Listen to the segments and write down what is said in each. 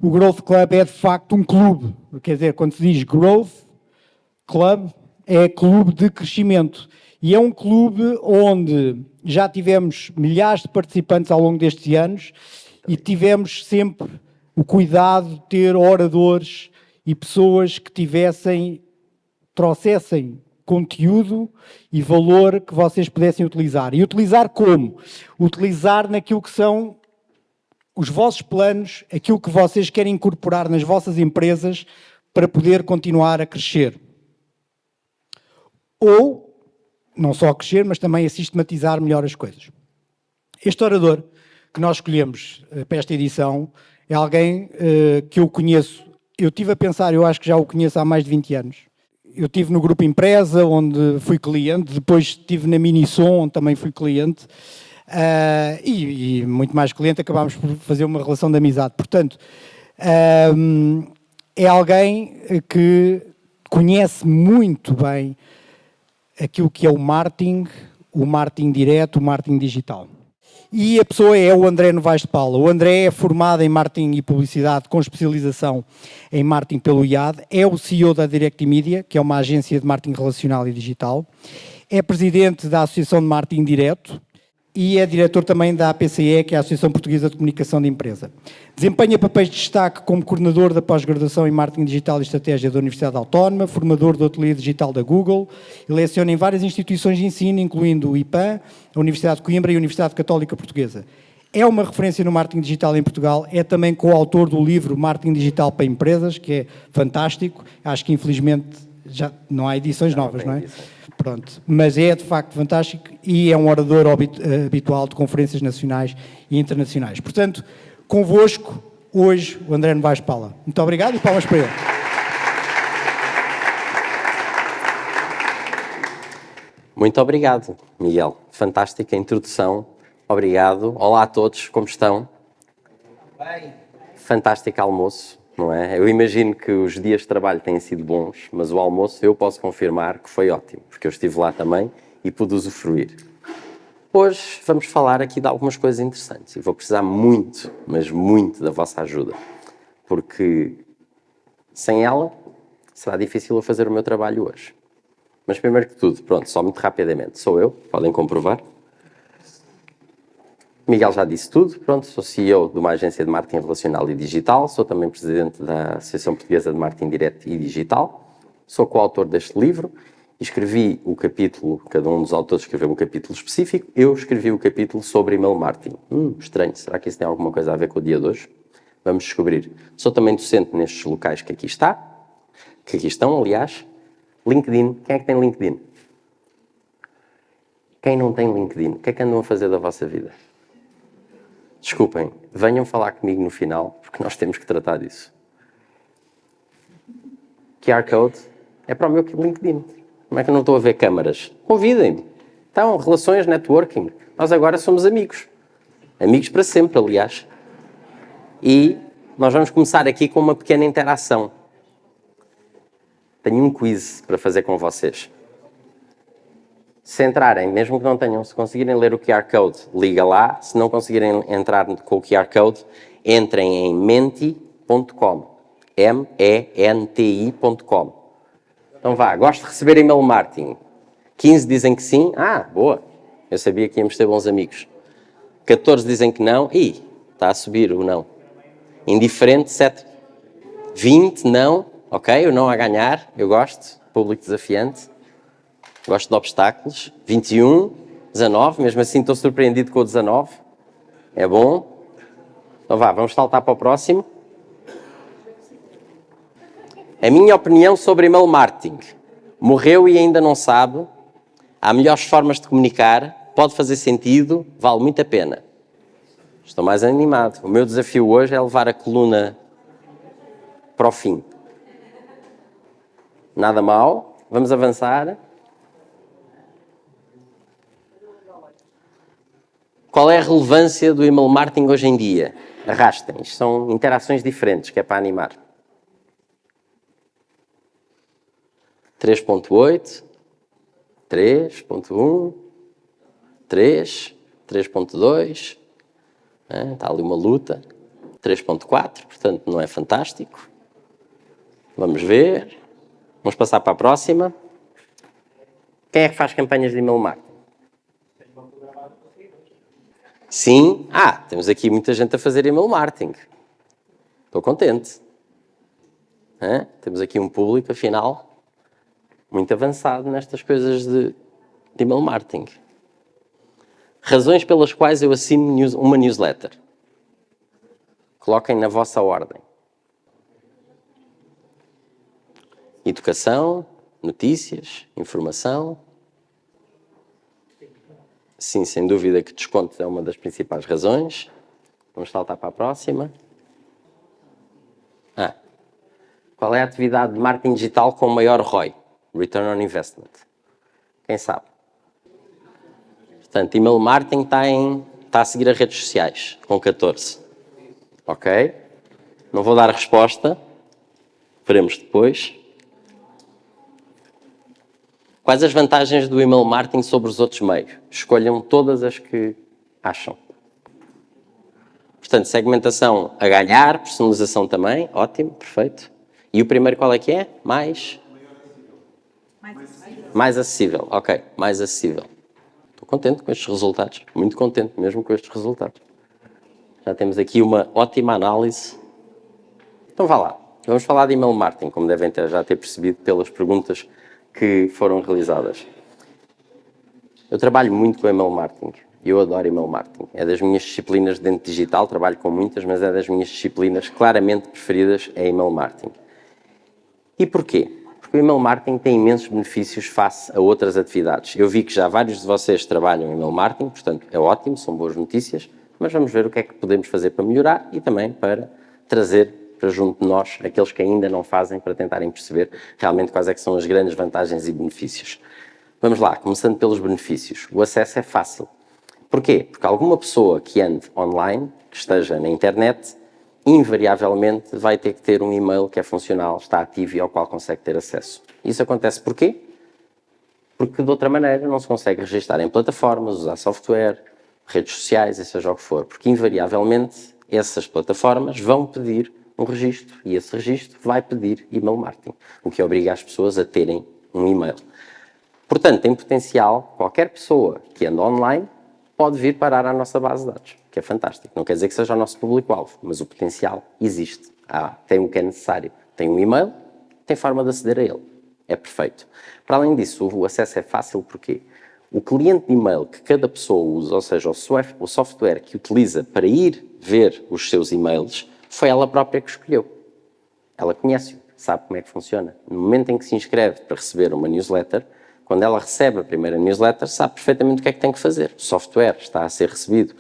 o Growth Club é de facto um clube. Quer dizer, quando se diz Growth Club, é clube de crescimento. E é um clube onde já tivemos milhares de participantes ao longo destes anos e tivemos sempre o cuidado de ter oradores e pessoas que trouxessem conteúdo e valor que vocês pudessem utilizar. E utilizar como? Utilizar naquilo que são os vossos planos, aquilo que vocês querem incorporar nas vossas empresas para poder continuar a crescer. Ou, não só a crescer, mas também a sistematizar melhor as coisas. Este orador que nós escolhemos para esta edição é alguém que eu conheço. Eu estive a pensar, eu acho que já o conheço há mais de 20 anos. Eu estive no Grupo Empresa, onde fui cliente, depois estive na Minisom, onde também fui cliente, e muito mais cliente, acabámos por fazer uma relação de amizade. Portanto, é alguém que conhece muito bem aquilo que é o marketing direto, o marketing digital. E a pessoa é o André Novaes de Paula. O André é formado em marketing e publicidade com especialização em marketing pelo IAD, é o CEO da Direct Media, que é uma agência de marketing relacional e digital, é presidente da Associação de Marketing Direto e é diretor também da APCE, que é a Associação Portuguesa de Comunicação de Empresa. Desempenha papéis de destaque como coordenador da pós-graduação em Marketing Digital e Estratégia da Universidade Autónoma, formador do Ateliê Digital da Google, e leciona em várias instituições de ensino, incluindo o IPAM, a Universidade de Coimbra e a Universidade Católica Portuguesa. É uma referência no marketing digital em Portugal, é também coautor do livro Marketing Digital para Empresas, que é fantástico. Acho que infelizmente já não há edições novas, não é? Pronto, mas é de facto fantástico e é um orador habitual de conferências nacionais e internacionais. Portanto, convosco, hoje, o André Novaes de Paula. Muito obrigado e palmas para ele. Muito obrigado, Miguel. Fantástica introdução. Obrigado. Olá a todos, como estão? Bem. Fantástico almoço, não é? Eu imagino que os dias de trabalho têm sido bons, mas o almoço eu posso confirmar que foi ótimo, porque eu estive lá também e pude usufruir. Hoje vamos falar aqui de algumas coisas interessantes e vou precisar muito, mas muito da vossa ajuda, porque sem ela será difícil eu fazer o meu trabalho hoje. Mas primeiro que tudo, pronto, só muito rapidamente, sou eu, podem comprovar. Miguel já disse tudo, pronto, sou CEO de uma agência de marketing relacional e digital, sou também presidente da Associação Portuguesa de Marketing Direto e Digital, sou coautor deste livro, escrevi o capítulo, cada um dos autores escreveu um capítulo específico, eu escrevi o capítulo sobre email marketing. Estranho, será que isso tem alguma coisa a ver com o dia de hoje? Vamos descobrir. Sou também docente nestes locais que aqui estão, aliás. LinkedIn, quem é que tem LinkedIn? Quem não tem LinkedIn, o que é que andam a fazer da vossa vida? Desculpem, venham falar comigo no final, porque nós temos que tratar disso. QR Code é para o meu LinkedIn. Como é que eu não estou a ver câmaras? Convidem-me. Então, relações, networking. Nós agora somos amigos. Amigos para sempre, aliás. E nós vamos começar aqui com uma pequena interação. Tenho um quiz para fazer com vocês. Se entrarem, mesmo que não tenham, se conseguirem ler o QR Code, liga lá. Se não conseguirem entrar com o QR Code, entrem em menti.com. menti.com. Então vá, gosto de receber e-mail marketing. 15 dizem que sim. Boa. Eu sabia que íamos ter bons amigos. 14 dizem que não. Está a subir o não. Indiferente, 7. 20, não. Ok, o não a ganhar. Eu gosto. Público desafiante. Gosto de obstáculos. 21, 19. Mesmo assim estou surpreendido com o 19. É bom. Então vá, vamos saltar para o próximo. A minha opinião sobre email marketing. Morreu e ainda não sabe. Há melhores formas de comunicar. Pode fazer sentido. Vale muito a pena. Estou mais animado. O meu desafio hoje é levar a coluna para o fim. Nada mal. Vamos avançar. Qual é a relevância do email marketing hoje em dia? Arrastem. Isto são interações diferentes, que é para animar. 3.8, 3.1, 3, 3.2, está ali uma luta. 3.4, portanto não é fantástico. Vamos ver. Vamos passar para a próxima. Quem é que faz campanhas de e-mail marketing? Sim. Temos aqui muita gente a fazer e-mail marketing. Estou contente. Temos aqui um público, afinal, muito avançado nestas coisas de e-mail marketing. Razões pelas quais eu assino uma newsletter. Coloquem na vossa ordem. Educação, notícias, informação. Sim, sem dúvida que desconto é uma das principais razões. Vamos saltar para a próxima. Qual é a atividade de marketing digital com maior ROI? Return on Investment. Quem sabe? Portanto, e-mail marketing está a seguir as redes sociais, com 14. Ok? Não vou dar a resposta. Veremos depois. Quais as vantagens do e-mail marketing sobre os outros meios? Escolham todas as que acham. Portanto, segmentação a ganhar, personalização também. Ótimo, perfeito. E o primeiro qual é que é? Mais acessível. Ok, mais acessível. Estou contente com estes resultados. Muito contente mesmo com estes resultados. Já temos aqui uma ótima análise. Então vá lá. Vamos falar de e-mail marketing, como devem já ter percebido pelas perguntas que foram realizadas. Eu trabalho muito com e-mail marketing. Eu adoro e-mail marketing. É das minhas disciplinas de dentro digital, trabalho com muitas, mas é das minhas disciplinas claramente preferidas é e-mail marketing. E porquê? Porque o e-mail marketing tem imensos benefícios face a outras atividades. Eu vi que já vários de vocês trabalham em e-mail marketing, portanto é ótimo, são boas notícias, mas vamos ver o que é que podemos fazer para melhorar e também para trazer para junto de nós aqueles que ainda não fazem para tentarem perceber realmente quais é que são as grandes vantagens e benefícios. Vamos lá, começando pelos benefícios. O acesso é fácil. Porquê? Porque alguma pessoa que ande online, que esteja na internet, invariavelmente vai ter que ter um e-mail que é funcional, está ativo e ao qual consegue ter acesso. Isso acontece porquê? Porque de outra maneira não se consegue registrar em plataformas, usar software, redes sociais, e seja o que for. Porque invariavelmente essas plataformas vão pedir um registro e esse registro vai pedir e-mail marketing, o que obriga as pessoas a terem um e-mail. Portanto, em potencial, qualquer pessoa que anda online pode vir parar à nossa base de dados, que é fantástico. Não quer dizer que seja o nosso público-alvo, mas o potencial existe. Tem o que é necessário. Tem um e-mail, tem forma de aceder a ele. É perfeito. Para além disso, o acesso é fácil porque o cliente de e-mail que cada pessoa usa, ou seja, o software que utiliza para ir ver os seus e-mails, foi ela própria que escolheu. Ela conhece-o, sabe como é que funciona. No momento em que se inscreve para receber uma newsletter, quando ela recebe a primeira newsletter, sabe perfeitamente o que é que tem que fazer. O software está a ser recebido,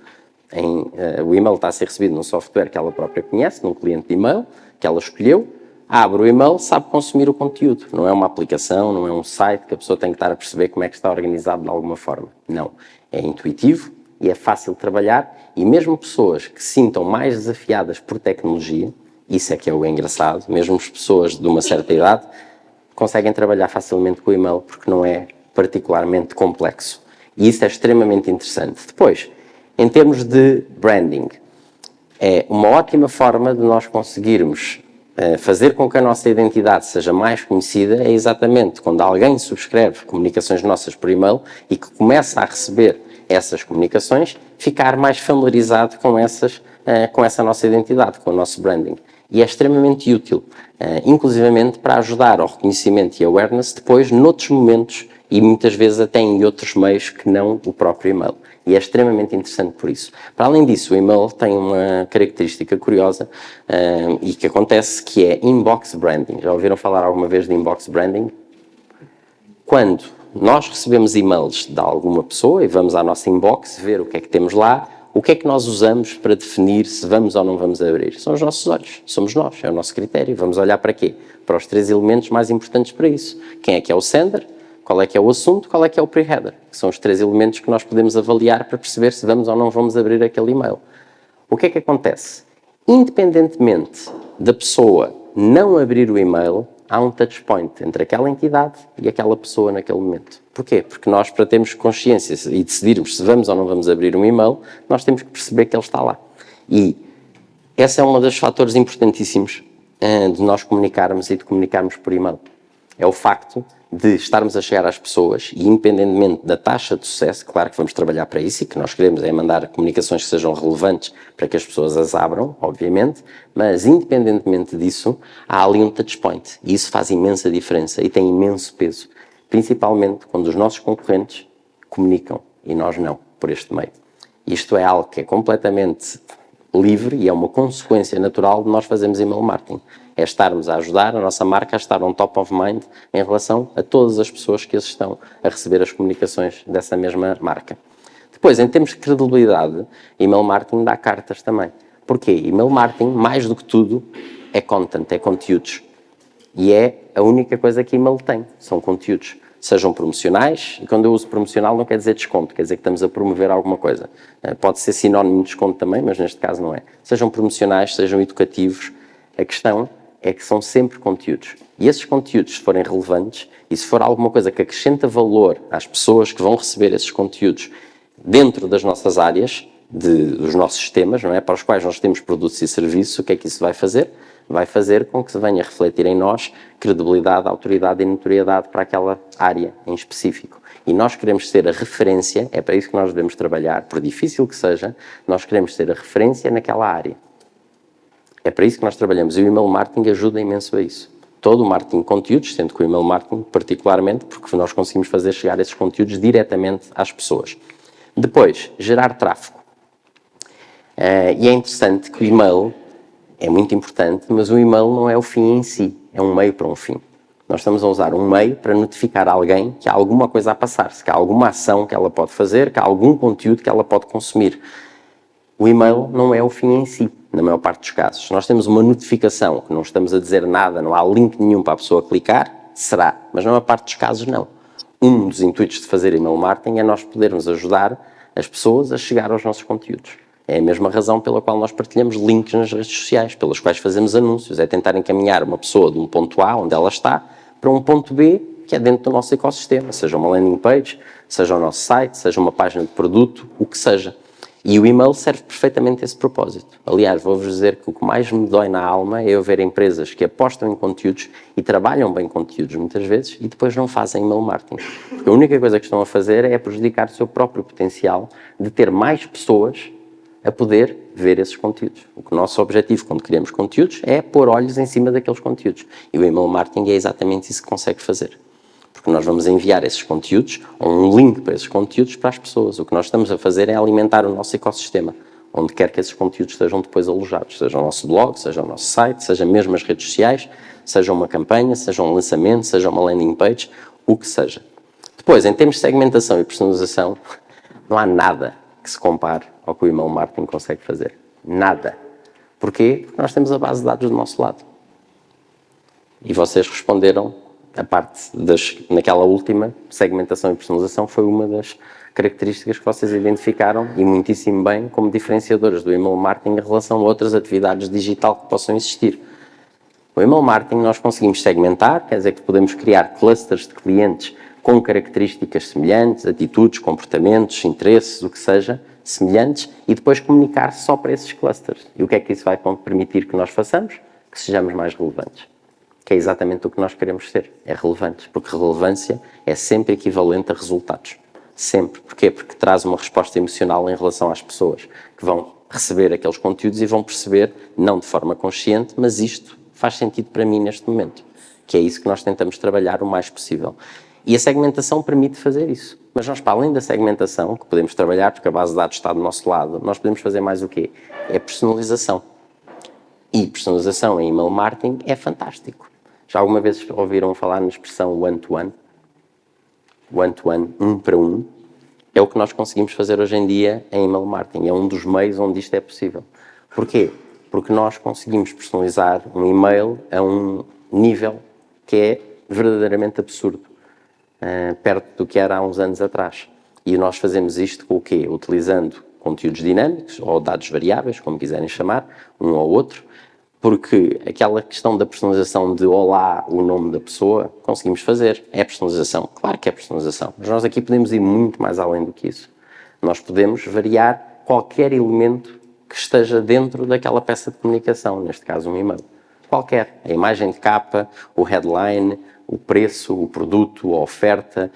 o e-mail está a ser recebido num software que ela própria conhece, num cliente de e-mail, que ela escolheu, abre o e-mail, sabe consumir o conteúdo. Não é uma aplicação, não é um site que a pessoa tem que estar a perceber como é que está organizado de alguma forma. Não. É intuitivo e é fácil de trabalhar e mesmo pessoas que se sintam mais desafiadas por tecnologia, isso é que é o engraçado, mesmo as pessoas de uma certa idade, conseguem trabalhar facilmente com o e-mail porque não é particularmente complexo. E isso é extremamente interessante. Depois, em termos de branding, é uma ótima forma de nós conseguirmos fazer com que a nossa identidade seja mais conhecida, é exatamente quando alguém subscreve comunicações nossas por e-mail e que começa a receber essas comunicações, ficar mais familiarizado com essa nossa identidade, com o nosso branding. E é extremamente útil, inclusivamente para ajudar ao reconhecimento e awareness depois, noutros momentos e muitas vezes até em outros meios que não o próprio e-mail. E é extremamente interessante por isso. Para além disso, o e-mail tem uma característica curiosa e que acontece, que é inbox branding. Já ouviram falar alguma vez de inbox branding? Quando nós recebemos e-mails de alguma pessoa e vamos à nossa inbox ver o que é que temos lá, o que é que nós usamos para definir se vamos ou não vamos abrir? São os nossos olhos, somos nós, é o nosso critério. Vamos olhar para quê? Para os 3 elementos mais importantes para isso. Quem é que é o sender? Qual é que é o assunto? Qual é que é o pre-header? Que são os 3 elementos que nós podemos avaliar para perceber se vamos ou não vamos abrir aquele e-mail. O que é que acontece? Independentemente da pessoa não abrir o e-mail, há um touchpoint entre aquela entidade e aquela pessoa naquele momento. Porquê? Porque nós, para termos consciência e decidirmos se vamos ou não vamos abrir um e-mail, nós temos que perceber que ele está lá. E esse é um dos fatores importantíssimos de nós comunicarmos e de comunicarmos por e-mail. É o facto de estarmos a chegar às pessoas e, independentemente da taxa de sucesso, claro que vamos trabalhar para isso e que nós queremos é mandar comunicações que sejam relevantes para que as pessoas as abram, obviamente, mas independentemente disso, há ali um touch point e isso faz imensa diferença e tem imenso peso, principalmente quando os nossos concorrentes comunicam e nós não, por este meio. Isto é algo que é completamente livre e é uma consequência natural de nós fazermos email marketing. É estarmos a ajudar a nossa marca a estar on top of mind em relação a todas as pessoas que estão a receber as comunicações dessa mesma marca. Depois, em termos de credibilidade, email marketing dá cartas também. Porquê? Email marketing, mais do que tudo, é content, é conteúdos. E é a única coisa que email tem, são conteúdos. Sejam promocionais, e quando eu uso promocional não quer dizer desconto, quer dizer que estamos a promover alguma coisa. Pode ser sinónimo de desconto também, mas neste caso não é. Sejam promocionais, sejam educativos, a questão é que são sempre conteúdos. E esses conteúdos, se forem relevantes, e se for alguma coisa que acrescenta valor às pessoas que vão receber esses conteúdos dentro das nossas áreas, dos nossos sistemas, não é? Para os quais nós temos produtos e serviços, o que é que isso vai fazer? Vai fazer com que se venha a refletir em nós credibilidade, autoridade e notoriedade para aquela área em específico. E nós queremos ser a referência, é para isso que nós devemos trabalhar, por difícil que seja, nós queremos ser a referência naquela área. É para isso que nós trabalhamos e o email marketing ajuda imenso a isso. Todo o marketing de conteúdos, sendo que o email marketing particularmente, porque nós conseguimos fazer chegar esses conteúdos diretamente às pessoas. Depois, gerar tráfego. E é interessante que o e-mail é muito importante, mas o e-mail não é o fim em si, é um meio para um fim. Nós estamos a usar um meio para notificar alguém que há alguma coisa a passar-se, que há alguma ação que ela pode fazer, que há algum conteúdo que ela pode consumir. O e-mail não é o fim em si, na maior parte dos casos. Nós temos uma notificação, que não estamos a dizer nada, não há link nenhum para a pessoa clicar, será, mas na maior parte dos casos não. Um dos intuitos de fazer email marketing é nós podermos ajudar as pessoas a chegar aos nossos conteúdos. É a mesma razão pela qual nós partilhamos links nas redes sociais, pelas quais fazemos anúncios. É tentar encaminhar uma pessoa de um ponto A, onde ela está, para um ponto B, que é dentro do nosso ecossistema. Seja uma landing page, seja o nosso site, seja uma página de produto, o que seja. E o e-mail serve perfeitamente a esse propósito. Aliás, vou-vos dizer que o que mais me dói na alma é eu ver empresas que apostam em conteúdos e trabalham bem conteúdos muitas vezes e depois não fazem email marketing. Porque a única coisa que estão a fazer é prejudicar o seu próprio potencial de ter mais pessoas a poder ver esses conteúdos. O nosso objetivo quando criamos conteúdos é pôr olhos em cima daqueles conteúdos. E o email marketing é exatamente isso que consegue fazer. Porque nós vamos enviar esses conteúdos, ou um link para esses conteúdos, para as pessoas. O que nós estamos a fazer é alimentar o nosso ecossistema, onde quer que esses conteúdos estejam depois alojados. Seja o nosso blog, seja o nosso site, seja mesmo as redes sociais, seja uma campanha, seja um lançamento, seja uma landing page, o que seja. Depois, em termos de segmentação e personalização, não há nada que se compare ao que o email marketing consegue fazer. Nada. Porquê? Porque nós temos a base de dados do nosso lado. E vocês responderam, a parte naquela última, segmentação e personalização foi uma das características que vocês identificaram, e muitíssimo bem, como diferenciadoras do email marketing em relação a outras atividades digital que possam existir. O email marketing nós conseguimos segmentar, quer dizer que podemos criar clusters de clientes com características semelhantes, atitudes, comportamentos, interesses, o que seja, semelhantes, e depois comunicar só para esses clusters. E o que é que isso vai permitir que nós façamos? Que sejamos mais relevantes. Que é exatamente o que nós queremos ser, é relevantes, porque relevância é sempre equivalente a resultados. Sempre. Porquê? Porque traz uma resposta emocional em relação às pessoas que vão receber aqueles conteúdos e vão perceber, não de forma consciente, mas isto faz sentido para mim neste momento. Que é isso que nós tentamos trabalhar o mais possível. E a segmentação permite fazer isso. Mas nós, para além da segmentação, que podemos trabalhar, porque a base de dados está do nosso lado, nós podemos fazer mais o quê? É personalização. E personalização em email marketing é fantástico. Já alguma vez ouviram falar na expressão one-to-one? One-to-one, um para um. É o que nós conseguimos fazer hoje em dia em email marketing. É um dos meios onde isto é possível. Porquê? Porque nós conseguimos personalizar um e-mail a um nível que é verdadeiramente absurdo. Perto do que era há uns anos atrás. E nós fazemos isto com o quê? Utilizando conteúdos dinâmicos ou dados variáveis, como quiserem chamar, um ou outro, porque aquela questão da personalização de olá, o nome da pessoa, conseguimos fazer. É personalização? Claro que é personalização. Mas nós aqui podemos ir muito mais além do que isso. Nós podemos variar qualquer elemento que esteja dentro daquela peça de comunicação, neste caso um e-mail. Qualquer. A imagem de capa, o headline, o preço, o produto, a oferta,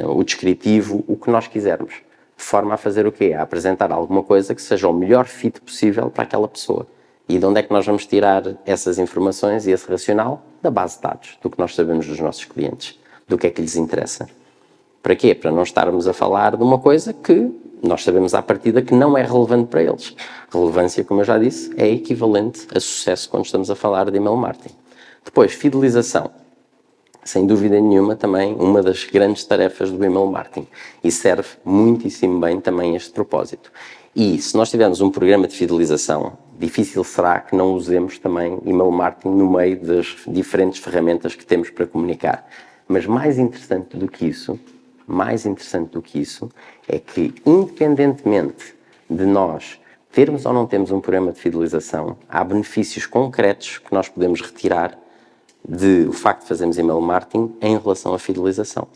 o descritivo, o que nós quisermos. De forma a fazer o quê? A apresentar alguma coisa que seja o melhor fit possível para aquela pessoa. E de onde é que nós vamos tirar essas informações e esse racional? Da base de dados, do que nós sabemos dos nossos clientes, do que é que lhes interessa. Para quê? Para não estarmos a falar de uma coisa que nós sabemos à partida que não é relevante para eles. Relevância, como eu já disse, é equivalente a sucesso quando estamos a falar de email marketing. Depois, fidelização. Sem dúvida nenhuma, também uma das grandes tarefas do email marketing. E serve muitíssimo bem também a este propósito. E se nós tivermos um programa de fidelização, difícil será que não usemos também email marketing no meio das diferentes ferramentas que temos para comunicar. Mas mais interessante do que isso é que, independentemente de nós termos ou não termos um programa de fidelização, há benefícios concretos que nós podemos retirar do facto de fazermos email marketing em relação à fidelização.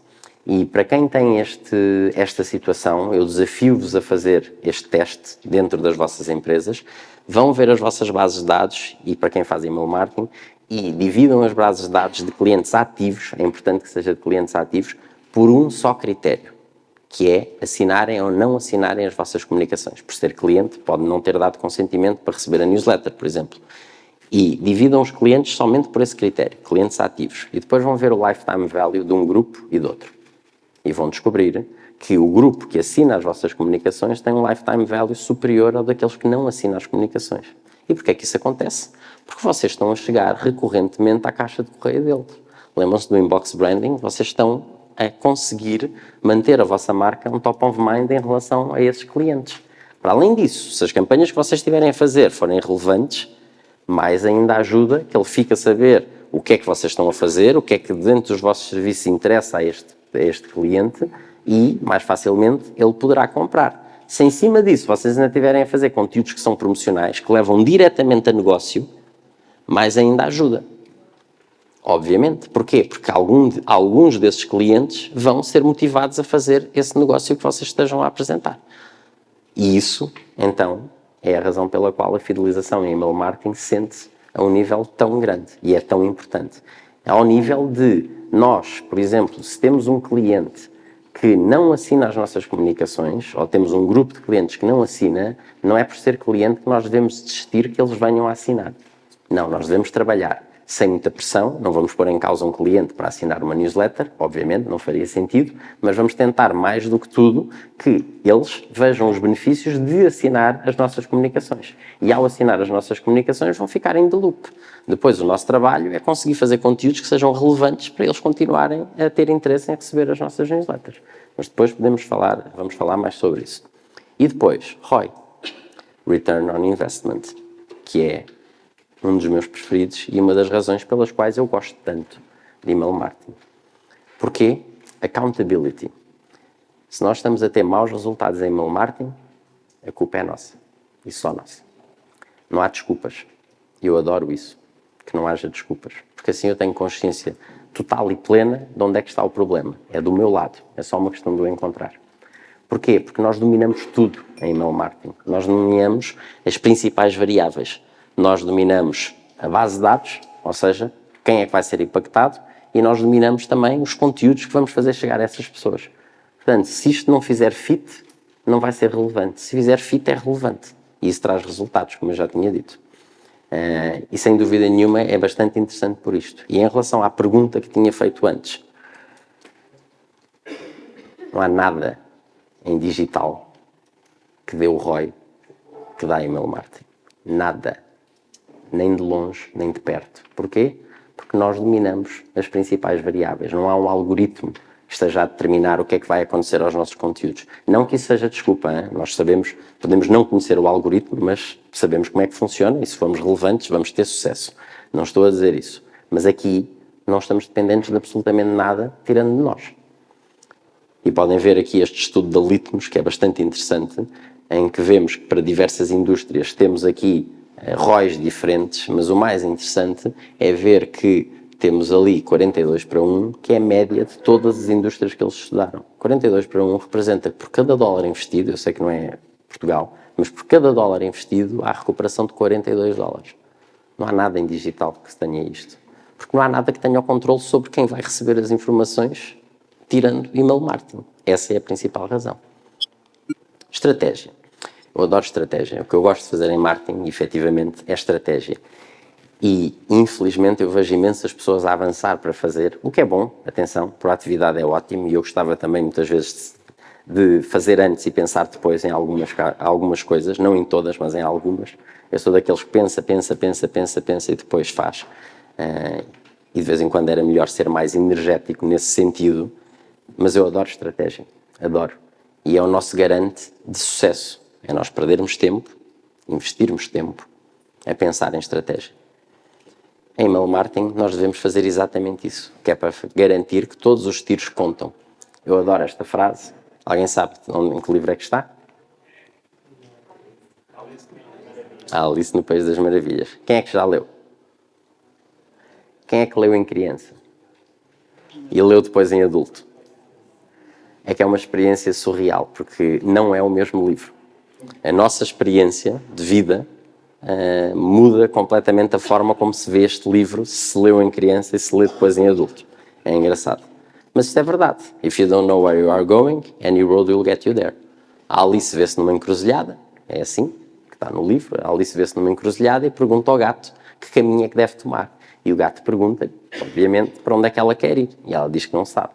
E para quem tem esta situação, eu desafio-vos a fazer este teste dentro das vossas empresas. Vão ver as vossas bases de dados, e para quem faz email marketing, e dividam as bases de dados de clientes ativos, é importante que seja de clientes ativos, por um só critério, que é assinarem ou não assinarem as vossas comunicações. Por ser cliente, pode não ter dado consentimento para receber a newsletter, por exemplo. E dividam os clientes somente por esse critério, clientes ativos. E depois vão ver o lifetime value de um grupo e de outro. E vão descobrir que o grupo que assina as vossas comunicações tem um lifetime value superior ao daqueles que não assinam as comunicações. E porquê é que isso acontece? Porque vocês estão a chegar recorrentemente à caixa de correio deles. Lembram-se do inbox branding? Vocês estão a conseguir manter a vossa marca um top of mind em relação a esses clientes. Para além disso, se as campanhas que vocês estiverem a fazer forem relevantes, mais ainda ajuda que ele fique a saber o que é que vocês estão a fazer, o que é que dentro dos vossos serviços interessa a este cliente e, mais facilmente, ele poderá comprar. Se em cima disso vocês ainda estiverem a fazer conteúdos que são promocionais, que levam diretamente a negócio, mais ainda ajuda. Obviamente. Porquê? Porque alguns desses clientes vão ser motivados a fazer esse negócio que vocês estejam a apresentar. E isso, então, é a razão pela qual a fidelização em email marketing sente-se a um nível tão grande e é tão importante. Ao nível de nós, por exemplo, se temos um cliente que não assina as nossas comunicações, ou temos um grupo de clientes que não assina, não é por ser cliente que nós devemos desistir que eles venham a assinar. Não, nós devemos trabalhar sem muita pressão, não vamos pôr em causa um cliente para assinar uma newsletter, obviamente, não faria sentido, mas vamos tentar mais do que tudo que eles vejam os benefícios de assinar as nossas comunicações. E ao assinar as nossas comunicações vão ficar in the loop. Depois o nosso trabalho é conseguir fazer conteúdos que sejam relevantes para eles continuarem a ter interesse em receber as nossas newsletters. Mas depois vamos falar mais sobre isso. E depois, ROI, Return on Investment, que é um dos meus preferidos e uma das razões pelas quais eu gosto tanto de email marketing. Porquê? Accountability. Se nós estamos a ter maus resultados em email marketing, a culpa é nossa. E só nossa. Não há desculpas. E eu adoro isso. Que não haja desculpas. Porque assim eu tenho consciência total e plena de onde é que está o problema. É do meu lado. É só uma questão de o encontrar. Porquê? Porque nós dominamos tudo em email marketing. Nós dominamos as principais variáveis. Nós dominamos a base de dados, ou seja, quem é que vai ser impactado, e nós dominamos também os conteúdos que vamos fazer chegar a essas pessoas. Portanto, se isto não fizer fit, não vai ser relevante. Se fizer fit, é relevante. E isso traz resultados, como eu já tinha dito. E sem dúvida nenhuma é bastante interessante por isto. E em relação à pergunta que tinha feito antes, não há nada em digital que dê o ROI que dá email marketing. Nada. Nem de longe, nem de perto. Porquê? Porque nós dominamos as principais variáveis. Não há um algoritmo que esteja a determinar o que é que vai acontecer aos nossos conteúdos. Não que isso seja desculpa, hein? Nós sabemos, podemos não conhecer o algoritmo, mas sabemos como é que funciona e se formos relevantes vamos ter sucesso. Não estou a dizer isso. Mas aqui não estamos dependentes de absolutamente nada, tirando de nós. E podem ver aqui este estudo da Litmus, que é bastante interessante, em que vemos que para diversas indústrias temos aqui ROIs diferentes, mas o mais interessante é ver que temos ali 42:1, que é a média de todas as indústrias que eles estudaram. 42:1 representa que por cada dólar investido, eu sei que não é Portugal, Mas por cada dólar investido, há recuperação de 42 dólares. Não há nada em digital que tenha isto. Porque não há nada que tenha o controle sobre quem vai receber as informações, tirando e-mail marketing. Essa é a principal razão. Estratégia. Eu adoro estratégia. O que eu gosto de fazer em marketing, efetivamente, é estratégia. E, infelizmente, eu vejo imensas pessoas a avançar para fazer, o que é bom, atenção, proatividade é ótimo, e eu gostava também, muitas vezes, de fazer antes e pensar depois em algumas coisas, não em todas, mas em algumas. Eu sou daqueles que pensa e depois faz. E de vez em quando era melhor ser mais energético nesse sentido, mas eu adoro estratégia, adoro. E é o nosso garante de sucesso, é nós perdermos tempo, investirmos tempo, a pensar em estratégia. Em email marketing nós devemos fazer exatamente isso, que é para garantir que todos os tiros contam. Eu adoro esta frase. Alguém sabe em que livro é que está? Alice no País das Maravilhas. Quem é que já leu? Quem é que leu em criança? E leu depois em adulto? É que é uma experiência surreal, porque não é o mesmo livro. A nossa experiência de vida muda completamente a forma como se vê este livro, se leu em criança e se lê depois em adulto. É engraçado. Mas isto é verdade. If you don't know where you are going, any road will get you there. A Alice vê-se numa encruzilhada, é assim, que está no livro. A Alice vê-se numa encruzilhada e pergunta ao gato que caminho é que deve tomar. E o gato pergunta, obviamente, para onde é que ela quer ir. E ela diz que não sabe.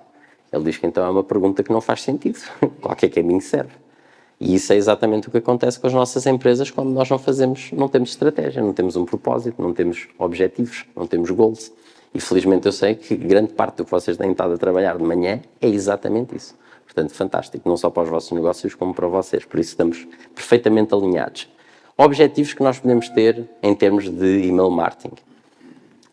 Ele diz que então é uma pergunta que não faz sentido. Qualquer caminho serve. E isso é exatamente o que acontece com as nossas empresas quando nós não temos estratégia, não temos um propósito, não temos objetivos, não temos goals. E felizmente eu sei que grande parte do que vocês têm estado a trabalhar de manhã é exatamente isso. Portanto, fantástico, não só para os vossos negócios como para vocês. Por isso estamos perfeitamente alinhados. Objetivos que nós podemos ter em termos de email marketing.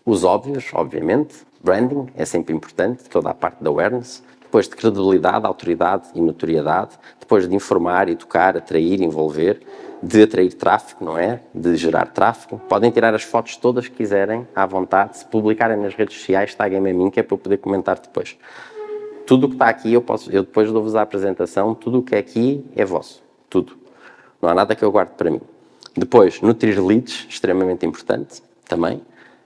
Os óbvios, obviamente, branding é sempre importante, toda a parte da awareness, depois de credibilidade, autoridade e notoriedade, depois de informar, educar, atrair, envolver, de atrair tráfego, não é? De gerar tráfego. Podem tirar as fotos todas que quiserem, à vontade, se publicarem nas redes sociais, taguem-me a mim, que é para eu poder comentar depois. Tudo o que está aqui, eu depois dou-vos a apresentação, tudo o que é aqui é vosso, tudo. Não há nada que eu guarde para mim. Depois, nutrir leads, extremamente importante, também.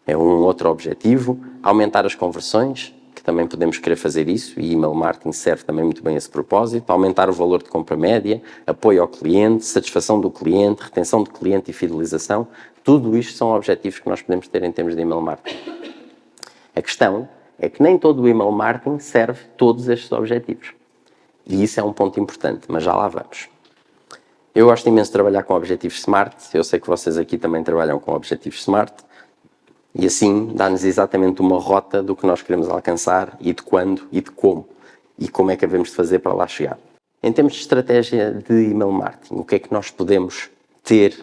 É um outro objetivo. Aumentar as conversões, que também podemos querer fazer isso, e email marketing serve também muito bem a esse propósito. Aumentar o valor de compra média, apoio ao cliente, satisfação do cliente, retenção do cliente e fidelização. Tudo isto são objetivos que nós podemos ter em termos de email marketing. A questão é que nem todo o email marketing serve todos estes objetivos. E isso é um ponto importante, mas já lá vamos. Eu gosto imenso de trabalhar com objetivos SMART. Eu sei que vocês aqui também trabalham com objetivos SMART. E assim dá-nos exatamente uma rota do que nós queremos alcançar e de quando e de como. E como é que havemos de fazer para lá chegar. Em termos de estratégia de email marketing, o que é que nós podemos ter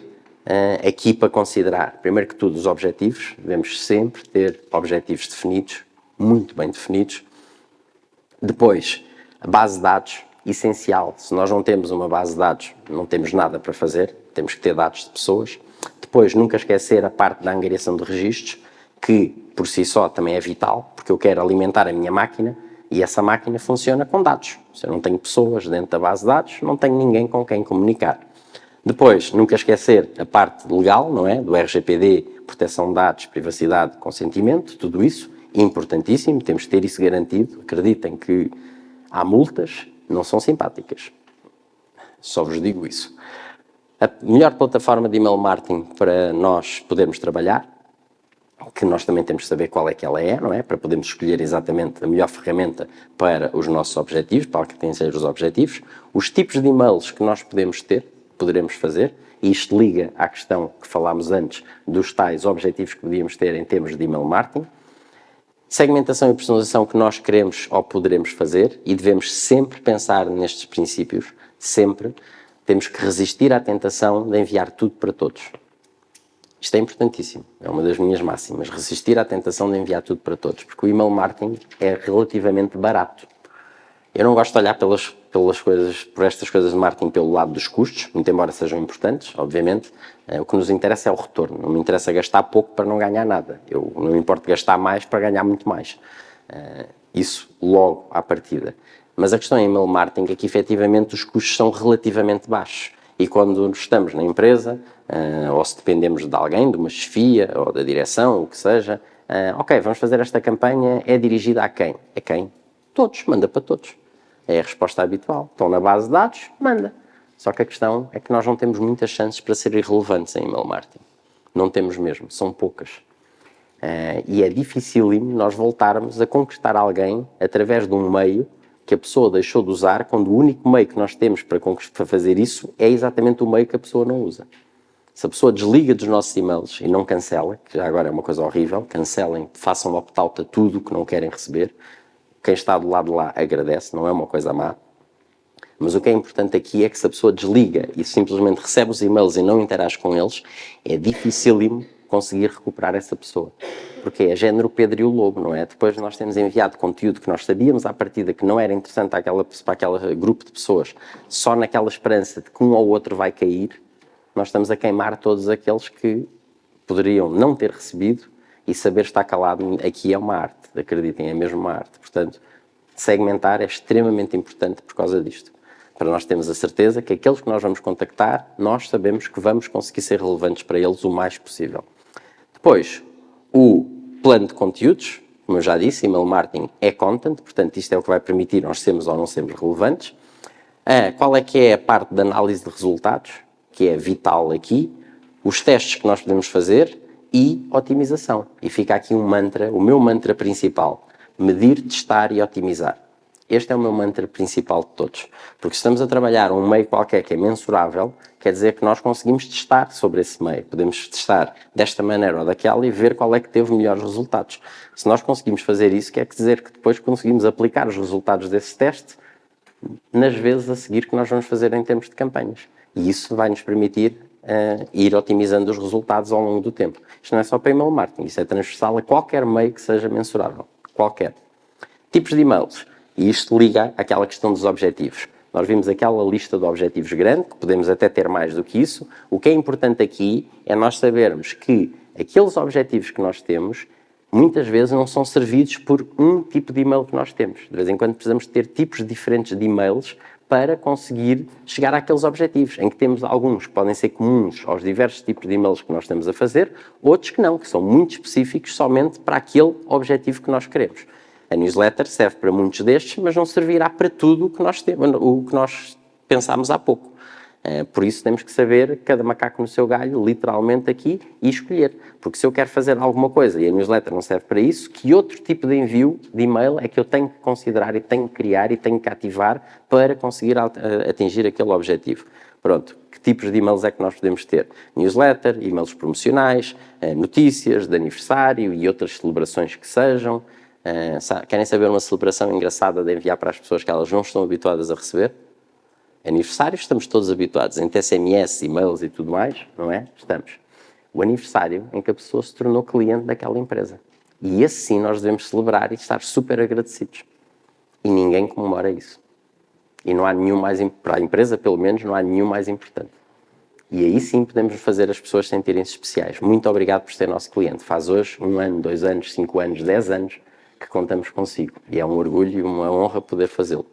aqui para considerar? Primeiro que tudo, os objetivos. Devemos sempre ter objetivos definidos, muito bem definidos. Depois, a base de dados, essencial. Se nós não temos uma base de dados, não temos nada para fazer. Temos que ter dados de pessoas. Depois, nunca esquecer a parte da angariação de registros, que por si só também é vital, porque eu quero alimentar a minha máquina e essa máquina funciona com dados. Se eu não tenho pessoas dentro da base de dados, não tenho ninguém com quem comunicar. Depois, nunca esquecer a parte legal, não é? Do RGPD, proteção de dados, privacidade, consentimento, tudo isso, importantíssimo, temos que ter isso garantido. Acreditem que há multas, não são simpáticas. Só vos digo isso. A melhor plataforma de email marketing para nós podermos trabalhar, que nós também temos que saber qual é que ela é, não é? Para podermos escolher exatamente a melhor ferramenta para os nossos objetivos, para alcançar os objetivos, os tipos de e-mails que nós poderemos fazer, e isto liga à questão que falámos antes dos tais objetivos que podíamos ter em termos de email marketing, segmentação e personalização que nós queremos ou poderemos fazer, e devemos sempre pensar nestes princípios, sempre. Temos que resistir à tentação de enviar tudo para todos. Isto é importantíssimo, é uma das minhas máximas, resistir à tentação de enviar tudo para todos, porque o email marketing é relativamente barato. Eu não gosto de olhar por estas coisas de marketing pelo lado dos custos, muito embora sejam importantes, obviamente. O que nos interessa é o retorno, não me interessa gastar pouco para não ganhar nada. Eu não me importo gastar mais para ganhar muito mais. Isso logo à partida. Mas a questão em email marketing é que efetivamente os custos são relativamente baixos. E quando estamos na empresa, ou se dependemos de alguém, de uma chefia ou da direção, o que seja, ok, vamos fazer esta campanha, é dirigida a quem? A quem? Todos, manda para todos. É a resposta habitual. Estão na base de dados, manda. Só que a questão é que nós não temos muitas chances para ser irrelevantes em email marketing. Não temos mesmo, são poucas. E é dificílimo nós voltarmos a conquistar alguém através de um meio que a pessoa deixou de usar, quando o único meio que nós temos para fazer isso é exatamente o meio que a pessoa não usa. Se a pessoa desliga dos nossos e-mails e não cancela, que já agora é uma coisa horrível, cancelem, façam opt-out a tudo que não querem receber, quem está do lado de lá agradece, não é uma coisa má. Mas o que é importante aqui é que se a pessoa desliga e simplesmente recebe os e-mails e não interage com eles, é dificílimo conseguir recuperar essa pessoa. Porque é género Pedro e o Lobo, não é? Depois de nós termos enviado conteúdo que nós sabíamos à partida que não era interessante para aquele grupo de pessoas, só naquela esperança de que um ou outro vai cair, nós estamos a queimar todos aqueles que poderiam não ter recebido, e saber estar calado aqui é uma arte, acreditem, é mesmo uma arte. Portanto, segmentar é extremamente importante por causa disto. Para nós termos a certeza que aqueles que nós vamos contactar, nós sabemos que vamos conseguir ser relevantes para eles o mais possível. Depois, o plano de conteúdos, como eu já disse, email marketing é content, portanto isto é o que vai permitir nós sermos ou não sermos relevantes. Qual é que é a parte da análise de resultados, que é vital aqui, os testes que nós podemos fazer e otimização. E fica aqui um mantra, o meu mantra principal, medir, testar e otimizar. Este é o meu mantra principal de todos, porque se estamos a trabalhar um meio qualquer que é mensurável, quer dizer que nós conseguimos testar sobre esse meio. Podemos testar desta maneira ou daquela e ver qual é que teve melhores resultados. Se nós conseguimos fazer isso, quer dizer que depois conseguimos aplicar os resultados desse teste nas vezes a seguir que nós vamos fazer em termos de campanhas. E isso vai nos permitir ir otimizando os resultados ao longo do tempo. Isto não é só para email marketing, isso é transversal a qualquer meio que seja mensurável. Qualquer. Tipos de e-mails. E isto liga àquela questão dos objetivos. Nós vimos aquela lista de objetivos grande, que podemos até ter mais do que isso. O que é importante aqui é nós sabermos que aqueles objetivos que nós temos, muitas vezes não são servidos por um tipo de e-mail que nós temos. De vez em quando precisamos ter tipos diferentes de e-mails para conseguir chegar àqueles objetivos, em que temos alguns que podem ser comuns aos diversos tipos de e-mails que nós estamos a fazer, outros que não, que são muito específicos somente para aquele objetivo que nós queremos. A newsletter serve para muitos destes, mas não servirá para tudo o que nós temos, o que nós pensámos há pouco. Por isso temos que saber, cada macaco no seu galho, literalmente aqui, e escolher. Porque se eu quero fazer alguma coisa e a newsletter não serve para isso, que outro tipo de envio de e-mail é que eu tenho que considerar e tenho que criar e tenho que ativar para conseguir atingir aquele objetivo? Pronto, que tipos de e-mails é que nós podemos ter? Newsletter, e-mails promocionais, notícias de aniversário e outras celebrações que sejam. Querem saber uma celebração engraçada de enviar para as pessoas que elas não estão habituadas a receber? Aniversários estamos todos habituados, entre SMS, e-mails e tudo mais, não é? Estamos. O aniversário em que a pessoa se tornou cliente daquela empresa. E esse sim nós devemos celebrar e estar super agradecidos. E ninguém comemora isso. E não há nenhum mais, para a empresa pelo menos, não há nenhum mais importante. E aí sim podemos fazer as pessoas sentirem-se especiais. Muito obrigado por ser nosso cliente. Faz hoje 1 ano, 2 anos, 5 anos, 10 anos que contamos consigo. E é um orgulho e uma honra poder fazê-lo.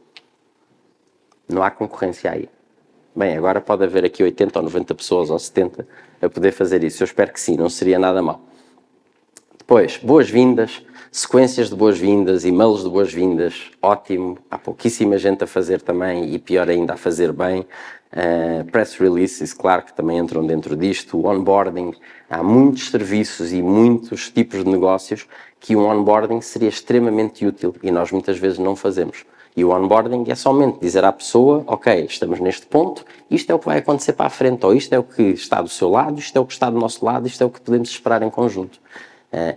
Não há concorrência aí. Bem, agora pode haver aqui 80 ou 90 pessoas ou 70 a poder fazer isso. Eu espero que sim, não seria nada mal. Depois, boas-vindas, sequências de boas-vindas, e-mails de boas-vindas, ótimo. Há pouquíssima gente a fazer também e pior ainda a fazer bem. Press releases, claro que também entram dentro disto. O onboarding, há muitos serviços e muitos tipos de negócios que o onboarding seria extremamente útil e nós muitas vezes não fazemos. E o onboarding é somente dizer à pessoa, ok, estamos neste ponto, isto é o que vai acontecer para a frente, ou isto é o que está do seu lado, isto é o que está do nosso lado, isto é o que podemos esperar em conjunto.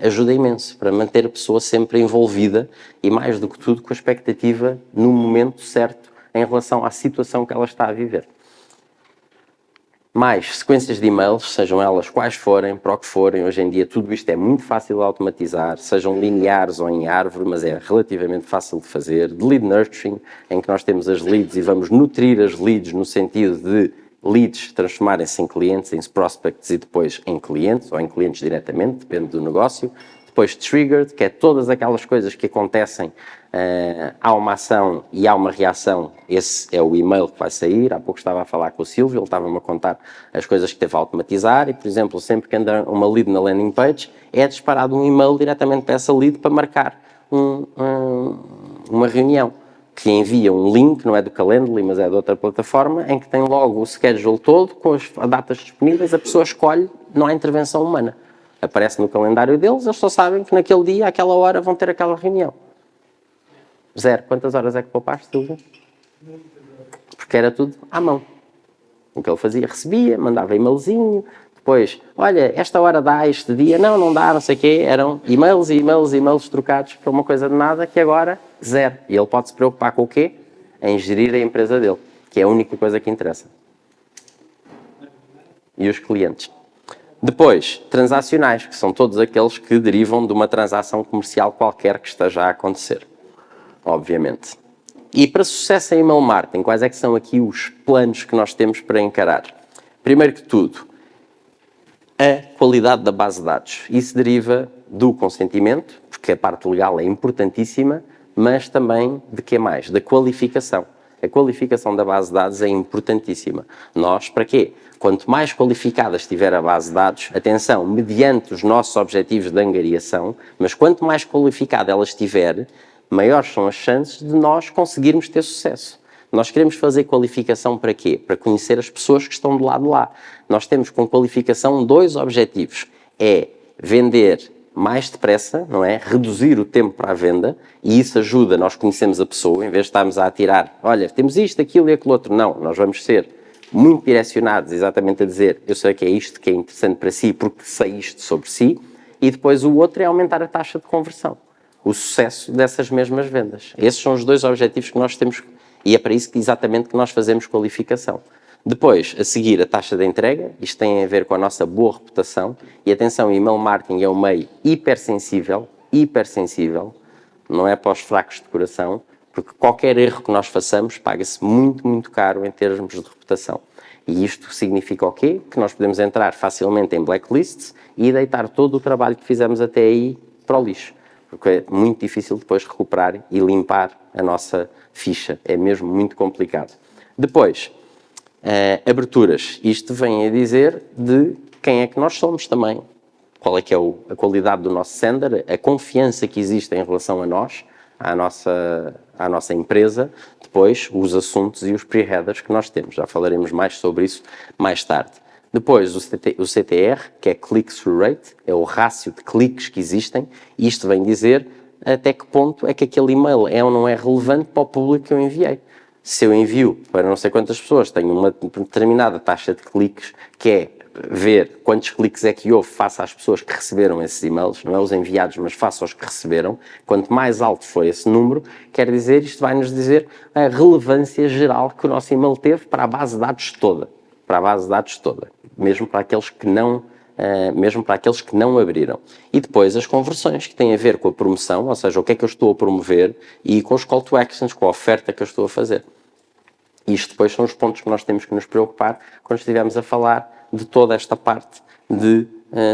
Ajuda imenso para manter a pessoa sempre envolvida e, mais do que tudo, com a expectativa no momento certo em relação à situação que ela está a viver. Mais sequências de e-mails, sejam elas quais forem, para o que forem, hoje em dia tudo isto é muito fácil de automatizar, sejam lineares ou em árvore, mas é relativamente fácil de fazer. De lead nurturing, em que nós temos as leads e vamos nutrir as leads no sentido de leads transformarem-se em clientes, em prospects e depois em clientes, ou em clientes diretamente, depende do negócio. Depois triggered, que é todas aquelas coisas que acontecem, há uma ação e há uma reação, esse é o e-mail que vai sair. Há pouco estava a falar com o Silvio, ele estava-me a contar as coisas que teve a automatizar e, por exemplo, sempre que anda uma lead na landing page, é disparado um e-mail diretamente para essa lead para marcar uma reunião, que envia um link, não é do Calendly, mas é de outra plataforma, em que tem logo o schedule todo, com as datas disponíveis, a pessoa escolhe, não há intervenção humana. Aparece no calendário deles, eles só sabem que naquele dia, àquela hora, vão ter aquela reunião. 0. Quantas horas é que poupaste, Silvio? Porque era tudo à mão. O que ele fazia, recebia, mandava e-mailzinho, depois, olha, esta hora dá, este dia, não dá, não sei o quê. Eram e-mails trocados para uma coisa de nada, que agora, 0. E ele pode se preocupar com o quê? Em gerir a empresa dele, que é a única coisa que interessa. E os clientes. Depois, transacionais, que são todos aqueles que derivam de uma transação comercial qualquer que esteja a acontecer, obviamente. E para sucesso em email marketing, quais é que são aqui os planos que nós temos para encarar? Primeiro que tudo, a qualidade da base de dados. Isso deriva do consentimento, porque a parte legal é importantíssima, mas também de que mais? Da qualificação. A qualificação da base de dados é importantíssima. Nós, para quê? Quanto mais qualificada estiver a base de dados, atenção, mediante os nossos objetivos de angariação, mas quanto mais qualificada ela estiver, maiores são as chances de nós conseguirmos ter sucesso. Nós queremos fazer qualificação para quê? Para conhecer as pessoas que estão do lado de lá. Nós temos com qualificação 2 objetivos. É vender mais depressa, não é? Reduzir o tempo para a venda, e isso ajuda, nós conhecemos a pessoa, em vez de estarmos a atirar, olha, temos isto, aquilo e aquilo outro. Não, nós vamos ser muito direcionados exatamente a dizer, eu sei que é isto que é interessante para si, porque sei isto sobre si, e depois o outro é aumentar a taxa de conversão, o sucesso dessas mesmas vendas. Esses são os 2 objetivos que nós temos, e é para isso que exatamente que nós fazemos qualificação. Depois, a seguir, a taxa de entrega. Isto tem a ver com a nossa boa reputação. E atenção, e-mail marketing é um meio hipersensível, não é para os fracos de coração, porque qualquer erro que nós façamos paga-se muito, muito caro em termos de reputação. E isto significa o quê? Que nós podemos entrar facilmente em blacklists e deitar todo o trabalho que fizemos até aí para o lixo, porque é muito difícil depois recuperar e limpar a nossa ficha. É mesmo muito complicado. Depois, aberturas. Isto vem a dizer de quem é que nós somos também. Qual é que é a qualidade do nosso sender, a confiança que existe em relação a nós, à nossa empresa. Depois, os assuntos e os pre-headers que nós temos. Já falaremos mais sobre isso mais tarde. Depois, o CTR, que é Click-Through Rate, é o rácio de cliques que existem. Isto vem dizer até que ponto é que aquele e-mail é ou não é relevante para o público que eu enviei. Se eu envio para não sei quantas pessoas, tenho uma determinada taxa de cliques, que é ver quantos cliques é que houve face às pessoas que receberam esses e-mails, não é os enviados, mas face aos que receberam. Quanto mais alto for esse número, quer dizer, isto vai nos dizer a relevância geral que o nosso e-mail teve para a base de dados toda. Para a base de dados toda. Mesmo para aqueles que não abriram. E depois as conversões, que têm a ver com a promoção, ou seja, o que é que eu estou a promover, e com os call to actions, com a oferta que eu estou a fazer. Isto depois são os pontos que nós temos que nos preocupar quando estivermos a falar de toda esta parte de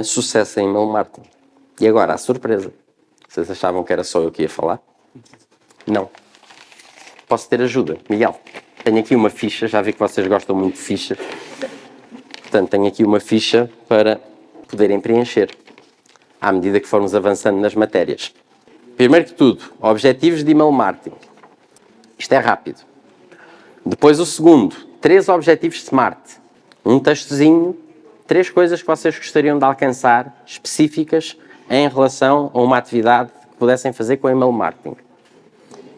sucesso em email marketing. E agora, a surpresa. Vocês achavam que era só eu que ia falar? Não. Posso ter ajuda. Miguel, tenho aqui uma ficha, já vi que vocês gostam muito de fichas. Portanto, tenho aqui uma ficha para poderem preencher, à medida que formos avançando nas matérias. Primeiro que tudo, objetivos de email marketing. Isto é rápido. Depois o segundo, 3 objetivos SMART. Um textozinho, 3 coisas que vocês gostariam de alcançar, específicas, em relação a uma atividade que pudessem fazer com email marketing.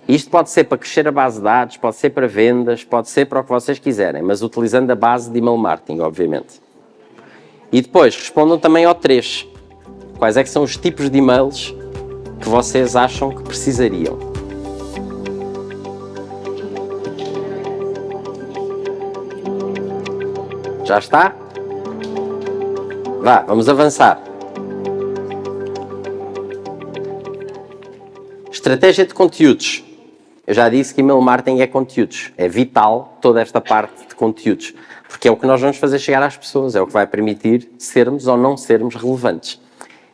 Isto pode ser para crescer a base de dados, pode ser para vendas, pode ser para o que vocês quiserem, mas utilizando a base de email marketing, obviamente. E depois, respondam também ao 3. Quais é que são os tipos de e-mails que vocês acham que precisariam? Já está? Vá, vamos avançar. Estratégia de conteúdos. Eu já disse que email marketing é conteúdos. É vital toda esta parte de conteúdos. Porque é o que nós vamos fazer chegar às pessoas. É o que vai permitir sermos ou não sermos relevantes.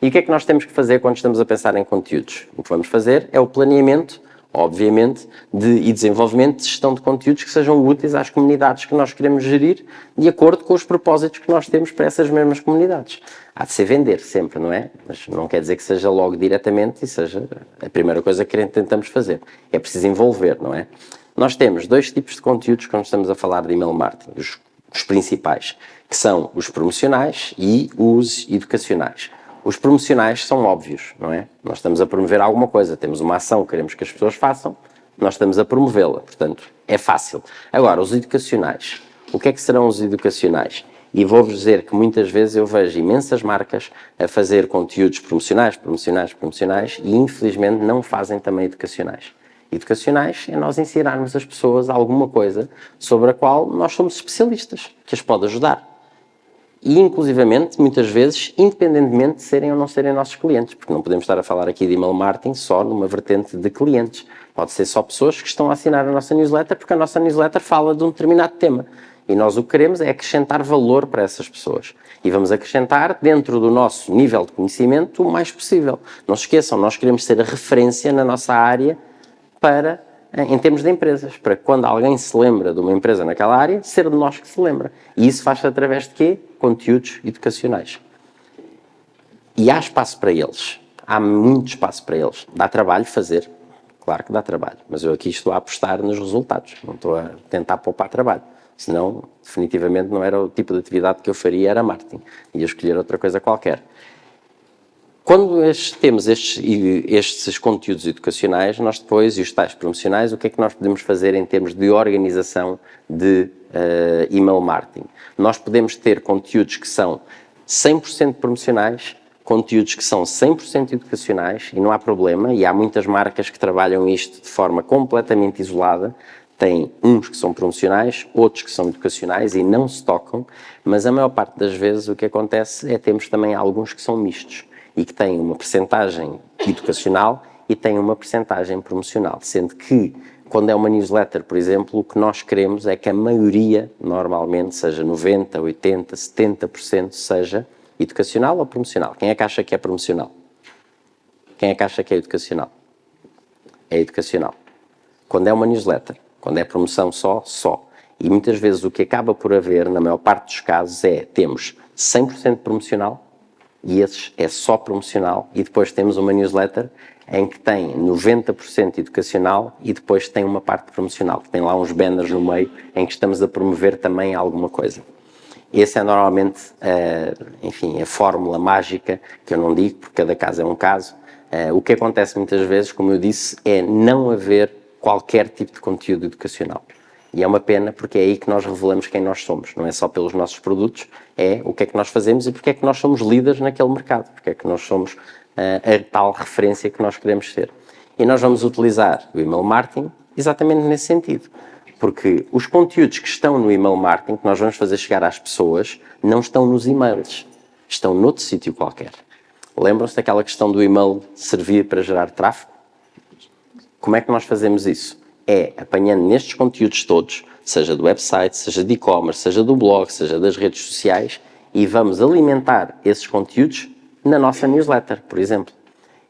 E o que é que nós temos que fazer quando estamos a pensar em conteúdos? O que vamos fazer é o planeamento, obviamente, e desenvolvimento de gestão de conteúdos que sejam úteis às comunidades que nós queremos gerir, de acordo com os propósitos que nós temos para essas mesmas comunidades. Há de ser vender sempre, não é? Mas não quer dizer que seja logo diretamente e seja a primeira coisa que tentamos fazer. É preciso envolver, não é? Nós temos 2 tipos de conteúdos quando estamos a falar de email marketing, os principais, que são os promocionais e os educacionais. Os promocionais são óbvios, não é? Nós estamos a promover alguma coisa, temos uma ação que queremos que as pessoas façam, nós estamos a promovê-la, portanto, é fácil. Agora, os educacionais. O que é que serão os educacionais? E vou-vos dizer que muitas vezes eu vejo imensas marcas a fazer conteúdos promocionais e infelizmente não fazem também educacionais. Educacionais é nós ensinarmos as pessoas alguma coisa sobre a qual nós somos especialistas, que as pode ajudar. E, inclusivamente, muitas vezes, independentemente de serem ou não serem nossos clientes, porque não podemos estar a falar aqui de email marketing só numa vertente de clientes. Pode ser só pessoas que estão a assinar a nossa newsletter porque a nossa newsletter fala de um determinado tema. E nós o que queremos é acrescentar valor para essas pessoas. E vamos acrescentar dentro do nosso nível de conhecimento o mais possível. Não se esqueçam, nós queremos ser a referência na nossa área em termos de empresas, para que quando alguém se lembra de uma empresa naquela área, ser de nós que se lembra. E isso faz-se através de quê? Conteúdos educacionais. E há espaço para eles. Há muito espaço para eles. Dá trabalho fazer. Claro que dá trabalho. Mas eu aqui estou a apostar nos resultados. Não estou a tentar poupar trabalho. Senão, definitivamente, não era o tipo de atividade que eu faria, era marketing. Ia escolher outra coisa qualquer. Quando temos estes conteúdos educacionais, nós depois, e os tais promocionais, o que é que nós podemos fazer em termos de organização de email marketing? Nós podemos ter conteúdos que são 100% promocionais, conteúdos que são 100% educacionais, e não há problema, e há muitas marcas que trabalham isto de forma completamente isolada. Tem uns que são promocionais, outros que são educacionais e não se tocam, mas a maior parte das vezes o que acontece é que temos também alguns que são mistos e que têm uma percentagem educacional e têm uma percentagem promocional, sendo que quando é uma newsletter, por exemplo, o que nós queremos é que a maioria, normalmente, seja 90%, 80%, 70%, seja educacional ou promocional. Quem é que acha que é promocional? Quem é que acha que é educacional? É educacional. Quando é uma newsletter, quando é promoção só. E muitas vezes o que acaba por haver, na maior parte dos casos, temos 100% promocional, e esses é só promocional, e depois temos uma newsletter em que tem 90% educacional e depois tem uma parte promocional, que tem lá uns banners no meio em que estamos a promover também alguma coisa. Essa é normalmente, a fórmula mágica, que eu não digo, porque cada caso é um caso. O que acontece muitas vezes, como eu disse, é não haver qualquer tipo de conteúdo educacional. E é uma pena, porque é aí que nós revelamos quem nós somos. Não é só pelos nossos produtos, é o que é que nós fazemos e porque é que nós somos líderes naquele mercado, porque é que nós somos a tal referência que nós queremos ser. E nós vamos utilizar o email marketing exatamente nesse sentido. Porque os conteúdos que estão no email marketing, que nós vamos fazer chegar às pessoas, não estão nos e-mails, estão noutro sítio qualquer. Lembram-se daquela questão do e-mail servir para gerar tráfego? Como é que nós fazemos isso? É apanhando nestes conteúdos todos, seja do website, seja de e-commerce, seja do blog, seja das redes sociais, e vamos alimentar esses conteúdos na nossa newsletter, por exemplo.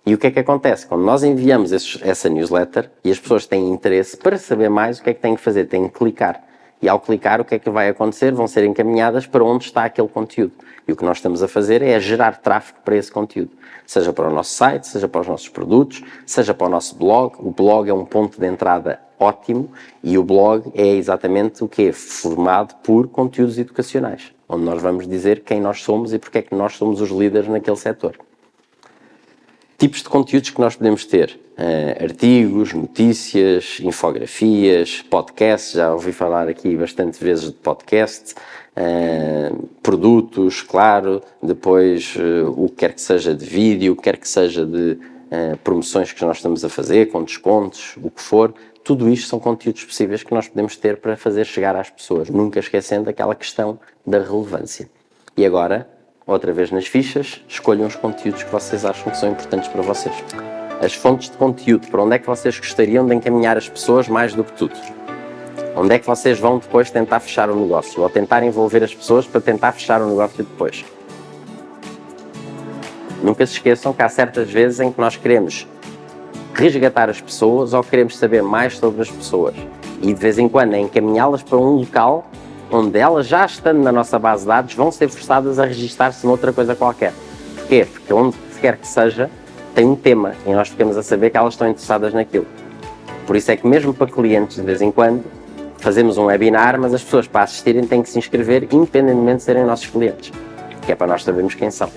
E o que é que acontece? Quando nós enviamos essa newsletter e as pessoas têm interesse para saber mais, o que é que têm que fazer? Têm que clicar. E ao clicar, o que é que vai acontecer? Vão ser encaminhadas para onde está aquele conteúdo. E o que nós estamos a fazer é gerar tráfego para esse conteúdo. Seja para o nosso site, seja para os nossos produtos, seja para o nosso blog. O blog é um ponto de entrada ótimo e o blog é exatamente o que é formado por conteúdos educacionais, onde nós vamos dizer quem nós somos e porque é que nós somos os líderes naquele setor. Tipos de conteúdos que nós podemos ter: artigos, notícias, infografias, podcasts, já ouvi falar aqui bastante vezes de podcast, produtos, claro, depois o que quer que seja de vídeo, o que quer que seja de promoções que nós estamos a fazer, com descontos, o que for. Tudo isto são conteúdos possíveis que nós podemos ter para fazer chegar às pessoas, nunca esquecendo aquela questão da relevância. E agora, outra vez nas fichas, escolham os conteúdos que vocês acham que são importantes para vocês. As fontes de conteúdo, para onde é que vocês gostariam de encaminhar as pessoas mais do que tudo? Onde é que vocês vão depois tentar fechar o negócio? Ou tentar envolver as pessoas para tentar fechar o negócio depois? nunca se esqueçam que há certas vezes em que nós queremos resgatar as pessoas ou queremos saber mais sobre as pessoas. E de vez em quando é encaminhá-las para um local onde elas, já estando na nossa base de dados, vão ser forçadas a registar-se noutra coisa qualquer. Porquê? Porque onde quer que seja, tem um tema e nós ficamos a saber que elas estão interessadas naquilo. Por isso é que mesmo para clientes, de vez em quando, fazemos um webinar, mas as pessoas para assistirem têm que se inscrever independentemente de serem nossos clientes, que é para nós sabermos quem são.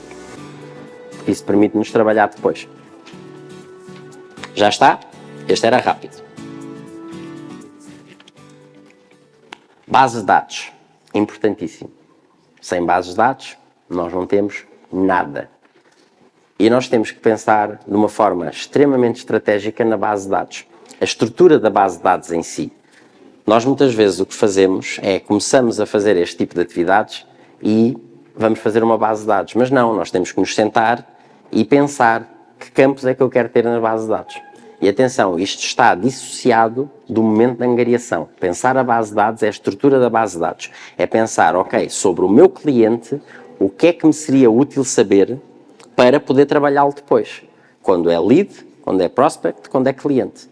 Porque isso permite-nos trabalhar depois. Já está? Este era rápido. Base de dados. Importantíssimo. Sem bases de dados, nós não temos nada. E nós temos que pensar de uma forma extremamente estratégica na base de dados. A estrutura da base de dados em si. Nós muitas vezes o que fazemos é começamos a fazer este tipo de atividades e vamos fazer uma base de dados. Mas não, nós temos que nos sentar e pensar que campos é que eu quero ter na base de dados. E atenção, isto está dissociado do momento da angariação. Pensar a base de dados é a estrutura da base de dados. É pensar, ok, sobre o meu cliente, o que é que me seria útil saber para poder trabalhá-lo depois. Quando é lead, quando é prospect, quando é cliente.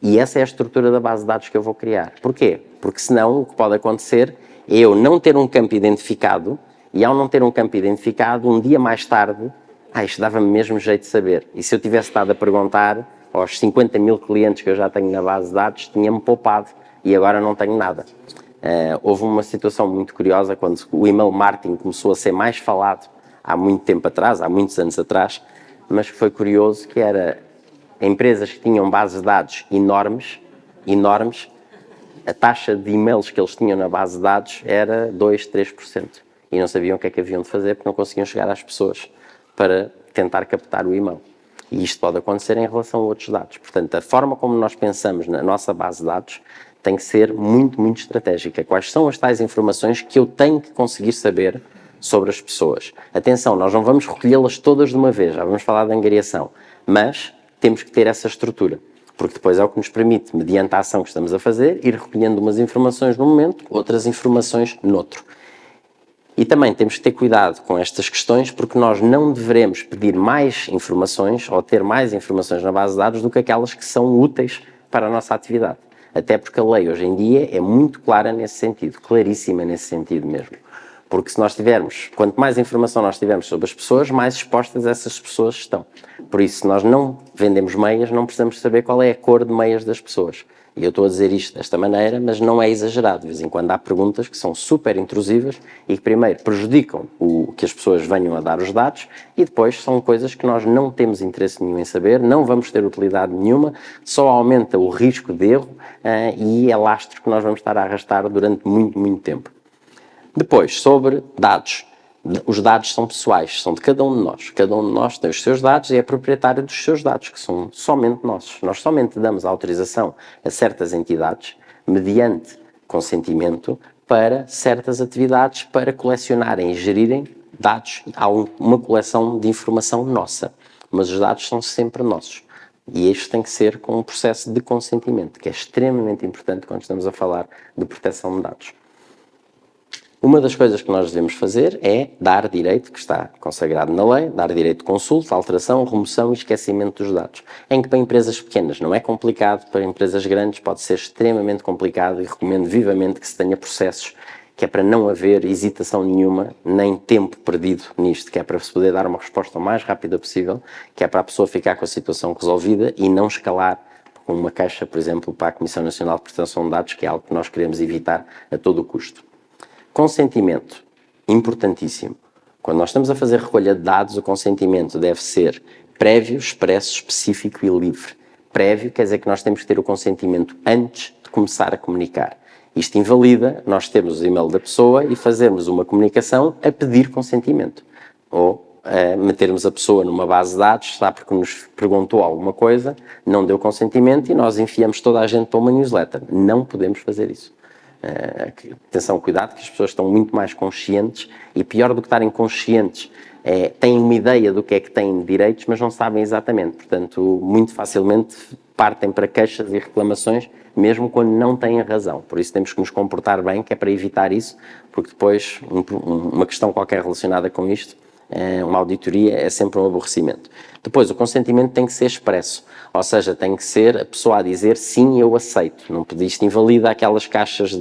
E essa é a estrutura da base de dados que eu vou criar. Porquê? Porque senão o que pode acontecer é eu não ter um campo identificado e ao não ter um campo identificado, um dia mais tarde, isto dava-me mesmo jeito de saber. E se eu tivesse estado a perguntar aos 50 mil clientes que eu já tenho na base de dados, tinha-me poupado e agora não tenho nada. Houve uma situação muito curiosa quando o email marketing começou a ser mais falado há muito tempo atrás, há muitos anos atrás, mas foi curioso que era empresas que tinham bases de dados enormes, a taxa de e-mails que eles tinham na base de dados era 2, 3%. E não sabiam o que é que haviam de fazer porque não conseguiam chegar às pessoas para tentar captar o e-mail. E isto pode acontecer em relação a outros dados. Portanto, a forma como nós pensamos na nossa base de dados tem que ser muito, muito estratégica. Quais são as tais informações que eu tenho que conseguir saber sobre as pessoas? Atenção, nós não vamos recolhê-las todas de uma vez, já vamos falar de angariação, mas temos que ter essa estrutura, porque depois é o que nos permite, mediante a ação que estamos a fazer, ir recolhendo umas informações num momento, outras informações noutro. E também temos que ter cuidado com estas questões, porque nós não deveremos pedir mais informações ou ter mais informações na base de dados do que aquelas que são úteis para a nossa atividade. Até porque a lei hoje em dia é muito clara nesse sentido, claríssima nesse sentido mesmo. Porque se nós tivermos, quanto mais informação nós tivermos sobre as pessoas, mais expostas essas pessoas estão. Por isso, se nós não vendemos meias, não precisamos saber qual é a cor de meias das pessoas. E eu estou a dizer isto desta maneira, mas não é exagerado. De vez em quando há perguntas que são super intrusivas e que primeiro prejudicam o que as pessoas venham a dar os dados e depois são coisas que nós não temos interesse nenhum em saber, não vamos ter utilidade nenhuma, só aumenta o risco de erro e é lastro que nós vamos estar a arrastar durante muito, muito tempo. Depois, sobre dados. Os dados são pessoais, são de cada um de nós. Cada um de nós tem os seus dados e é proprietário dos seus dados, que são somente nossos. Nós somente damos autorização a certas entidades, mediante consentimento, para certas atividades, para colecionarem e gerirem dados. Há uma coleção de informação nossa, mas os dados são sempre nossos. E isto tem que ser com um processo de consentimento, que é extremamente importante quando estamos a falar de proteção de dados. Uma das coisas que nós devemos fazer é dar direito, que está consagrado na lei, dar direito de consulta, alteração, remoção e esquecimento dos dados. Em que para empresas pequenas não é complicado, para empresas grandes pode ser extremamente complicado e recomendo vivamente que se tenha processos, que é para não haver hesitação nenhuma, nem tempo perdido nisto, que é para se poder dar uma resposta o mais rápida possível, que é para a pessoa ficar com a situação resolvida e não escalar com uma queixa, por exemplo, para a Comissão Nacional de Proteção de Dados, que é algo que nós queremos evitar a todo o custo. Consentimento, importantíssimo. Quando nós estamos a fazer recolha de dados, o consentimento deve ser prévio, expresso, específico e livre. Prévio quer dizer que nós temos que ter o consentimento antes de começar a comunicar. Isto invalida nós termos o e-mail da pessoa e fazermos uma comunicação a pedir consentimento. Ou metermos a pessoa numa base de dados, só porque nos perguntou alguma coisa, não deu consentimento e nós enfiamos toda a gente para uma newsletter. Não podemos fazer isso. Atenção, cuidado, que as pessoas estão muito mais conscientes e pior do que estarem conscientes, têm uma ideia do que é que têm de direitos, mas não sabem exatamente. Portanto, muito facilmente partem para queixas e reclamações, mesmo quando não têm razão. Por isso temos que nos comportar bem, que é para evitar isso, porque depois uma questão qualquer relacionada com isto uma auditoria é sempre um aborrecimento. Depois, o consentimento tem que ser expresso, ou seja, tem que ser a pessoa a dizer sim, eu aceito. Não isto invalida aquelas caixas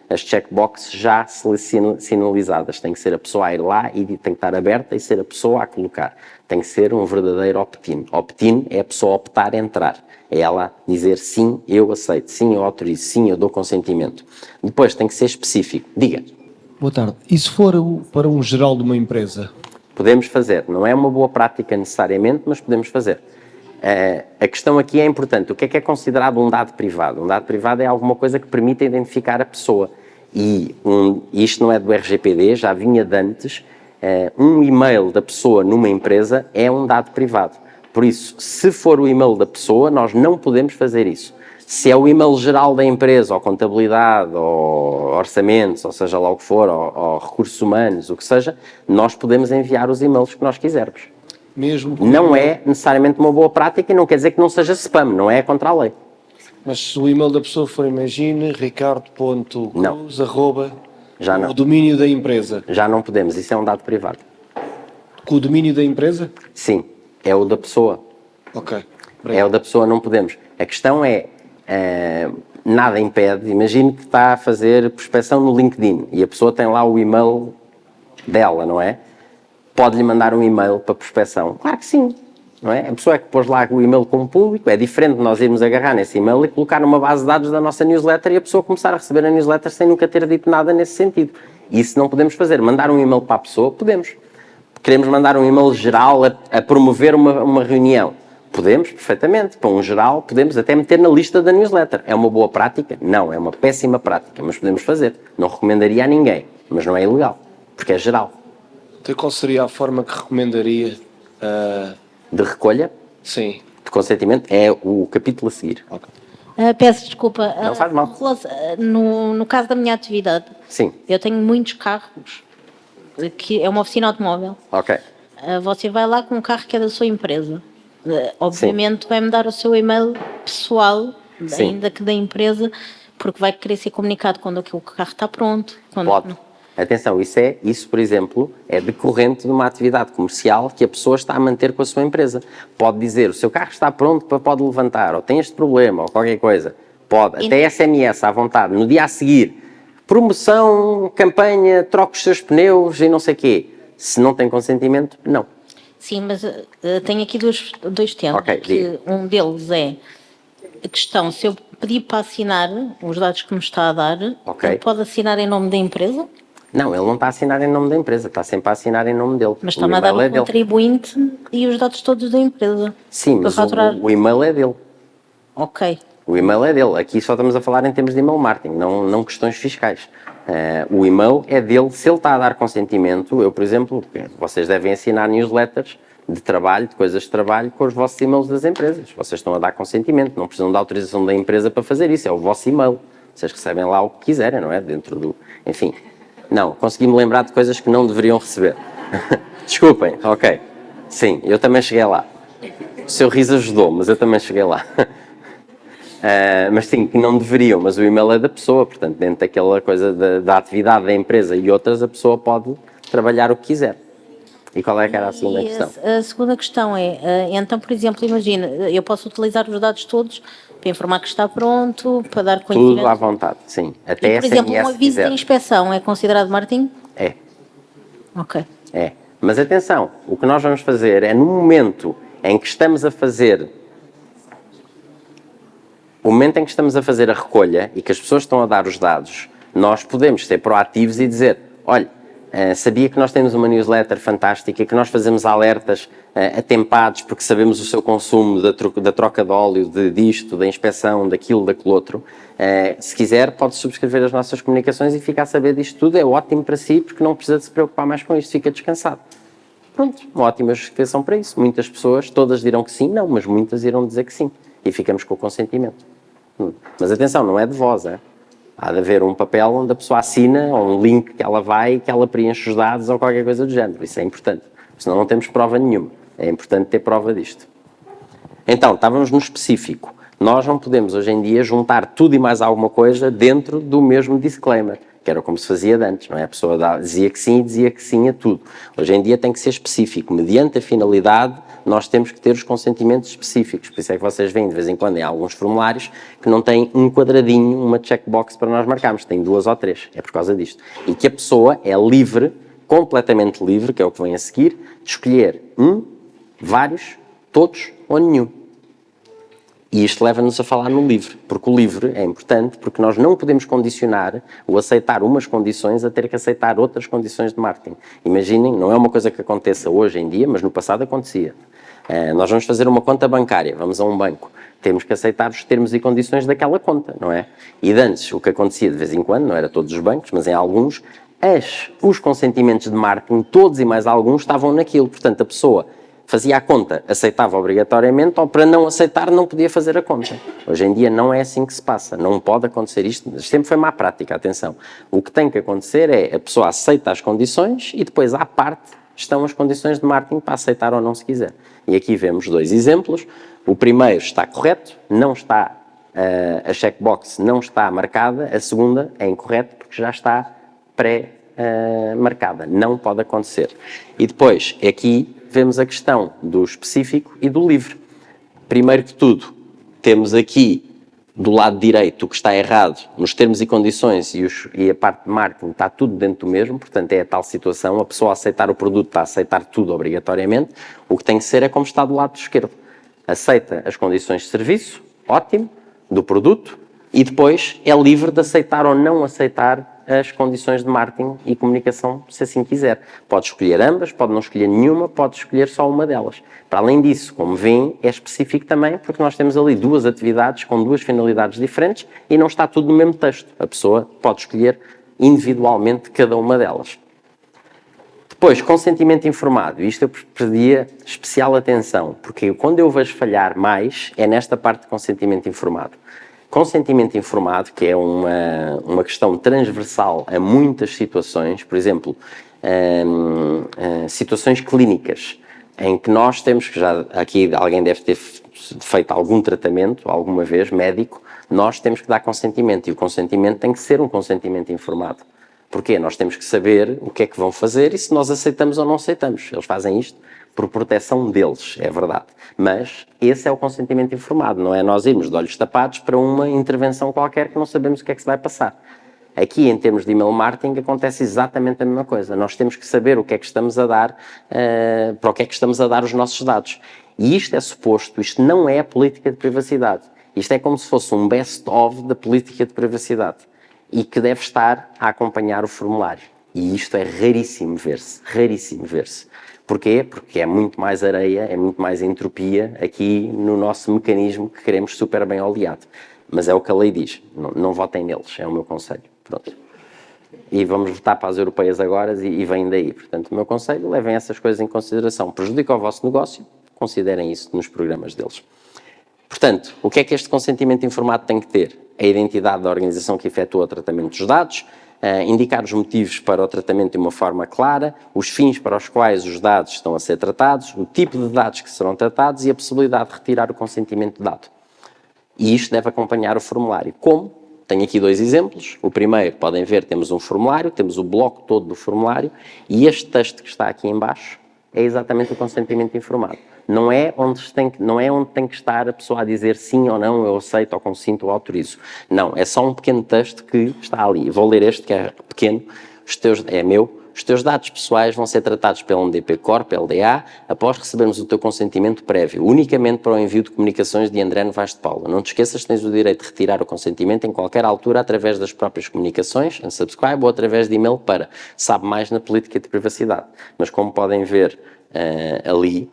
as checkboxes já sinalizadas. Tem que ser a pessoa a ir lá e tem que estar aberta e ser a pessoa a colocar. Tem que ser um verdadeiro opt-in. Opt-in é a pessoa optar a entrar. É ela dizer sim, eu aceito, sim, eu autorizo, sim, eu dou consentimento. Depois tem que ser específico. Diga. Boa tarde. E se for para um geral de uma empresa? Podemos fazer. Não é uma boa prática necessariamente, mas podemos fazer. A questão aqui é importante. O que é considerado um dado privado? Um dado privado é alguma coisa que permita identificar a pessoa. E isto não é do RGPD, já vinha de antes. Um e-mail da pessoa numa empresa é um dado privado. Por isso, se for o e-mail da pessoa, nós não podemos fazer isso. Se é o e-mail geral da empresa, ou contabilidade, ou orçamentos, ou seja lá o que for, ou recursos humanos, o que seja, nós podemos enviar os e-mails que nós quisermos. Mesmo Não é necessariamente uma boa prática e não quer dizer que não seja spam, não é contra a lei. Mas se o e-mail da pessoa for, imagine, ricardo.cruz, arroba, Já não. o domínio da empresa. Já não podemos, isso é um dado privado. Com o domínio da empresa? Sim, é o da pessoa. Ok. É o da pessoa, não podemos. A questão é, nada impede, imagine que está a fazer prospeção no LinkedIn e a pessoa tem lá o e-mail dela, não é? Pode-lhe mandar um e-mail para prospeção? Claro que sim, não é? A pessoa é que pôs lá o e-mail como público, é diferente de nós irmos agarrar nesse e-mail e colocar numa base de dados da nossa newsletter e a pessoa começar a receber a newsletter sem nunca ter dito nada nesse sentido. Isso não podemos fazer. Mandar um e-mail para a pessoa, podemos. Queremos mandar um e-mail geral a promover uma reunião. Podemos, perfeitamente. Para um geral, podemos até meter na lista da newsletter. É uma boa prática? Não, é uma péssima prática, mas podemos fazer. Não recomendaria a ninguém, mas não é ilegal, porque é geral. Então qual seria a forma que recomendaria? De recolha, Sim. de consentimento, é o capítulo a seguir. Okay. Peço desculpa. Não faz mal. No caso da minha atividade, Sim. eu tenho muitos carros, que é uma oficina automóvel. Ok. Você vai lá com um carro que é da sua empresa. Obviamente vai-me dar o seu e-mail pessoal, Sim. ainda que da empresa, porque vai querer ser comunicado quando o carro está pronto. Pode. Atenção, isso, por exemplo, é decorrente de uma atividade comercial que a pessoa está a manter com a sua empresa. Pode dizer, o seu carro está pronto pode levantar, ou tem este problema, ou qualquer coisa. Pode, até SMS à vontade. No dia a seguir, promoção, campanha, troque os seus pneus e não sei o quê. Se não tem consentimento, não. Sim, mas tenho aqui dois temas. Ok, diga. Um deles é a questão, se eu pedir para assinar os dados que me está a dar, Ok. ele pode assinar em nome da empresa? Não, ele não está a assinar em nome da empresa, está sempre a assinar em nome dele. Mas está-me a dar e-mail o contribuinte e os dados todos da empresa. Sim, mas o e-mail é dele. Ok. O e-mail é dele. Aqui só estamos a falar em termos de e-mail marketing, não questões fiscais. O e-mail é dele. Se ele está a dar consentimento, eu, por exemplo, vocês devem assinar newsletters de trabalho, de coisas de trabalho, com os vossos e-mails das empresas. Vocês estão a dar consentimento, não precisam da autorização da empresa para fazer isso, é o vosso e-mail. Vocês recebem lá o que quiserem, não é? Dentro do... Enfim. Não, consegui-me lembrar de coisas que não deveriam receber. Desculpem, ok. Sim, eu também cheguei lá. O seu riso ajudou, mas eu também cheguei lá. Mas sim, que não deveriam, mas o e-mail é da pessoa, portanto, dentro daquela coisa da atividade da empresa e outras, a pessoa pode trabalhar o que quiser. E qual é que era a segunda questão? A segunda questão é, então, por exemplo, imagina, eu posso utilizar os dados todos para informar que está pronto, para dar conhecimento? Tudo à vontade, sim. Até E, por exemplo, um aviso de inspeção é considerado marketing? É. Ok. É. Mas atenção, o que nós vamos fazer é no momento em que estamos a fazer a recolha e que as pessoas estão a dar os dados, nós podemos ser proativos e dizer, olha, sabia que nós temos uma newsletter fantástica, que nós fazemos alertas atempados porque sabemos o seu consumo da troca de óleo, disto, da inspeção, daquilo, daquele outro. Se quiser, pode subscrever as nossas comunicações e ficar a saber disto tudo. É ótimo para si porque não precisa de se preocupar mais com isto, fica descansado. Pronto, uma ótima justificação para isso. Muitas pessoas, todas dirão que sim, não, mas muitas irão dizer que sim. E ficamos com o consentimento. Mas atenção, não é de voz, é? Há de haver um papel onde a pessoa assina, ou um link que ela vai e que ela preenche os dados ou qualquer coisa do género. Isso é importante. Senão não temos prova nenhuma. É importante ter prova disto. Então, estávamos no específico. Nós não podemos, hoje em dia, juntar tudo e mais alguma coisa dentro do mesmo disclaimer. que era como se fazia de antes, não é? A pessoa dizia que sim a tudo. Hoje em dia tem que ser específico. Mediante a finalidade, nós temos que ter os consentimentos específicos. Por isso é que vocês veem, de vez em quando, em alguns formulários, que não têm um quadradinho, uma checkbox para nós marcarmos. Tem 2 ou 3. É por causa disto. E que a pessoa é livre, completamente livre, que é o que vem a seguir, de escolher vários, todos ou nenhum. E isto leva-nos a falar no livre, porque o livre é importante, porque nós não podemos condicionar o aceitar umas condições a ter que aceitar outras condições de marketing. Imaginem, não é uma coisa que aconteça hoje em dia, mas no passado acontecia. Nós vamos fazer uma conta bancária, vamos a um banco, temos que aceitar os termos e condições daquela conta, não é? E de antes, o que acontecia de vez em quando, não era todos os bancos, mas em alguns, os consentimentos de marketing, todos e mais alguns, estavam naquilo. Portanto, a pessoa fazia a conta, aceitava obrigatoriamente, ou para não aceitar não podia fazer a conta. Hoje em dia não é assim que se passa, não pode acontecer isto, sempre foi má prática, atenção. O que tem que acontecer é a pessoa aceita as condições e depois à parte estão as condições de marketing para aceitar ou não se quiser. E aqui vemos 2 exemplos. O primeiro está correto, não está, a checkbox não está marcada, a segunda é incorreta porque já está pré-marcada, não pode acontecer. E depois, aqui vemos a questão do específico e do livre. Primeiro que tudo, temos aqui do lado direito o que está errado nos termos e condições e a parte de marketing está tudo dentro do mesmo, portanto é a tal situação, a pessoa a aceitar o produto está a aceitar tudo obrigatoriamente, o que tem que ser é como está do lado esquerdo. Aceita as condições de serviço, ótimo, do produto, e depois é livre de aceitar ou não aceitar as condições de marketing e comunicação, se assim quiser. Pode escolher ambas, pode não escolher nenhuma, pode escolher só uma delas. Para além disso, como veem, é específico também, porque nós temos ali 2 atividades com 2 finalidades diferentes e não está tudo no mesmo texto. A pessoa pode escolher individualmente cada uma delas. Depois, consentimento informado. Isto eu pedia especial atenção, porque quando eu vejo falhar mais, é nesta parte de consentimento informado. Consentimento informado, que é uma questão transversal a muitas situações, por exemplo, situações clínicas, em que nós temos que já, aqui alguém deve ter feito algum tratamento, alguma vez, médico, nós temos que dar consentimento, e o consentimento tem que ser um consentimento informado. Porquê? Nós temos que saber o que é que vão fazer e se nós aceitamos ou não aceitamos. Eles fazem isto por proteção deles, é verdade. Mas esse é o consentimento informado, não é nós irmos de olhos tapados para uma intervenção qualquer que não sabemos o que é que se vai passar. Aqui, em termos de email marketing, acontece exatamente a mesma coisa. Nós temos que saber o que é que estamos a dar, para o que é que estamos a dar os nossos dados. E isto é suposto, isto não é a política de privacidade. Isto é como se fosse um best-of da política de privacidade. E que deve estar a acompanhar o formulário. E isto é raríssimo ver-se, raríssimo ver-se. Porquê? Porque é muito mais areia, é muito mais entropia aqui no nosso mecanismo que queremos super bem oleado. Mas é o que a lei diz, não votem neles, é o meu conselho. Pronto. E vamos votar para as europeias agora e vem daí. Portanto, o meu conselho, levem essas coisas em consideração. Prejudica o vosso negócio, considerem isso nos programas deles. Portanto, o que é que este consentimento informado tem que ter? A identidade da organização que efetua o tratamento dos dados, indicar os motivos para o tratamento de uma forma clara, os fins para os quais os dados estão a ser tratados, o tipo de dados que serão tratados e a possibilidade de retirar o consentimento dado. E isto deve acompanhar o formulário. Como? Tenho aqui 2 exemplos. O primeiro, podem ver, temos um formulário, temos o bloco todo do formulário e este texto que está aqui em baixo é exatamente o consentimento informado. Não é onde tem que estar a pessoa a dizer sim ou não, eu aceito ou consinto ou autorizo. Não, é só um pequeno texto que está ali. Vou ler este que é pequeno, é meu. Os teus dados pessoais vão ser tratados pela MDP Corp, LDA, após recebermos o teu consentimento prévio, unicamente para o envio de comunicações de André Novaes de Paula. Não te esqueças que tens o direito de retirar o consentimento em qualquer altura através das próprias comunicações, unsubscribe, ou através de e-mail para sabe mais na política de privacidade. Mas como podem ver ali,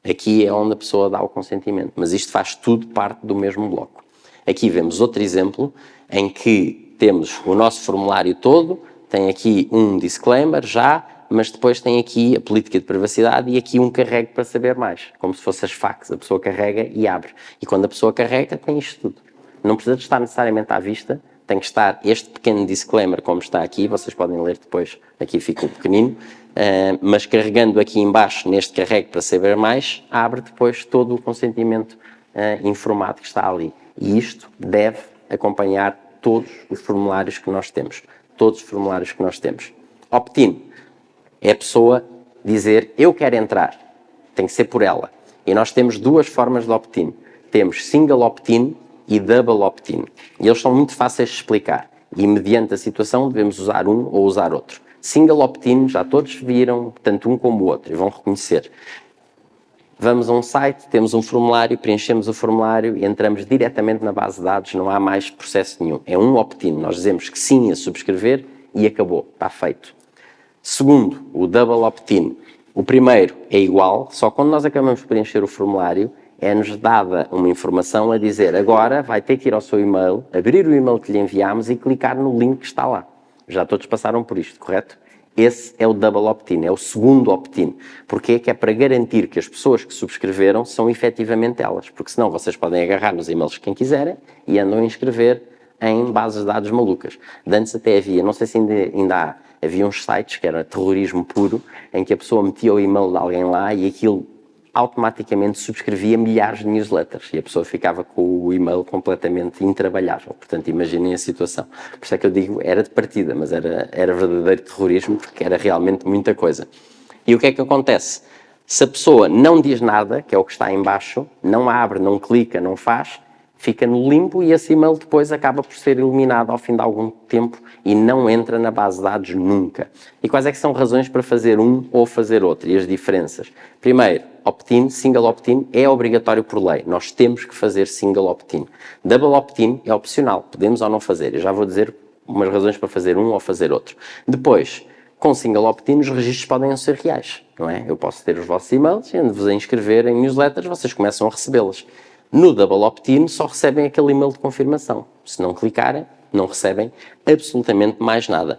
aqui é onde a pessoa dá o consentimento. Mas isto faz tudo parte do mesmo bloco. Aqui vemos outro exemplo em que temos o nosso formulário todo, tem aqui um disclaimer já, mas depois tem aqui a política de privacidade e aqui um carrego para saber mais, como se fosse as fax, a pessoa carrega e abre. E quando a pessoa carrega, tem isto tudo. Não precisa de estar necessariamente à vista, tem que estar este pequeno disclaimer como está aqui, vocês podem ler depois, aqui fica o pequenino, mas carregando aqui em baixo, neste carrego para saber mais, abre depois todo o consentimento informado que está ali. E isto deve acompanhar todos os formulários que nós temos. todos os formulários que nós temos. Opt-in é a pessoa dizer, eu quero entrar, tem que ser por ela. E nós temos duas formas de opt-in. Temos single opt-in e double opt-in. E eles são muito fáceis de explicar. E mediante a situação devemos usar um ou usar outro. Single opt-in já todos viram, tanto um como o outro, e vão reconhecer. Vamos a um site, temos um formulário, preenchemos o formulário e entramos diretamente na base de dados, não há mais processo nenhum. É um opt-in, nós dizemos que sim a subscrever e acabou, está feito. Segundo, o double opt-in. O primeiro é igual, só quando nós acabamos de preencher o formulário, é-nos dada uma informação a dizer agora vai ter que ir ao seu e-mail, abrir o e-mail que lhe enviámos e clicar no link que está lá. Já todos passaram por isto, correto? Esse é o double opt-in, é o segundo opt-in. Porquê? Que é para garantir que as pessoas que subscreveram são efetivamente elas, porque senão vocês podem agarrar nos e-mails de quem quiserem e andam a inscrever em bases de dados malucas. De antes até havia, não sei se ainda há, havia uns sites que era terrorismo puro, em que a pessoa metia o e-mail de alguém lá e aquilo automaticamente subscrevia milhares de newsletters e a pessoa ficava com o e-mail completamente intrabalhável. Portanto, imaginem a situação. Por isso é que eu digo, era de partida, mas era verdadeiro terrorismo porque era realmente muita coisa. E o que é que acontece? Se a pessoa não diz nada, que é o que está em baixo, não abre, não clica, não faz, fica no limbo e esse e-mail depois acaba por ser eliminado ao fim de algum tempo e não entra na base de dados nunca. E quais é que são razões para fazer um ou fazer outro e as diferenças? Primeiro, opt-in, single opt-in é obrigatório por lei. Nós temos que fazer single opt-in. Double opt-in é opcional, podemos ou não fazer. Eu já vou dizer umas razões para fazer um ou fazer outro. Depois, com single opt-in, os registros podem não ser reais, não é? Eu posso ter os vossos e-mails e ando-vos a inscrever em newsletters, vocês começam a recebê-las. No double opt-in só recebem aquele e-mail de confirmação. Se não clicarem, não recebem absolutamente mais nada.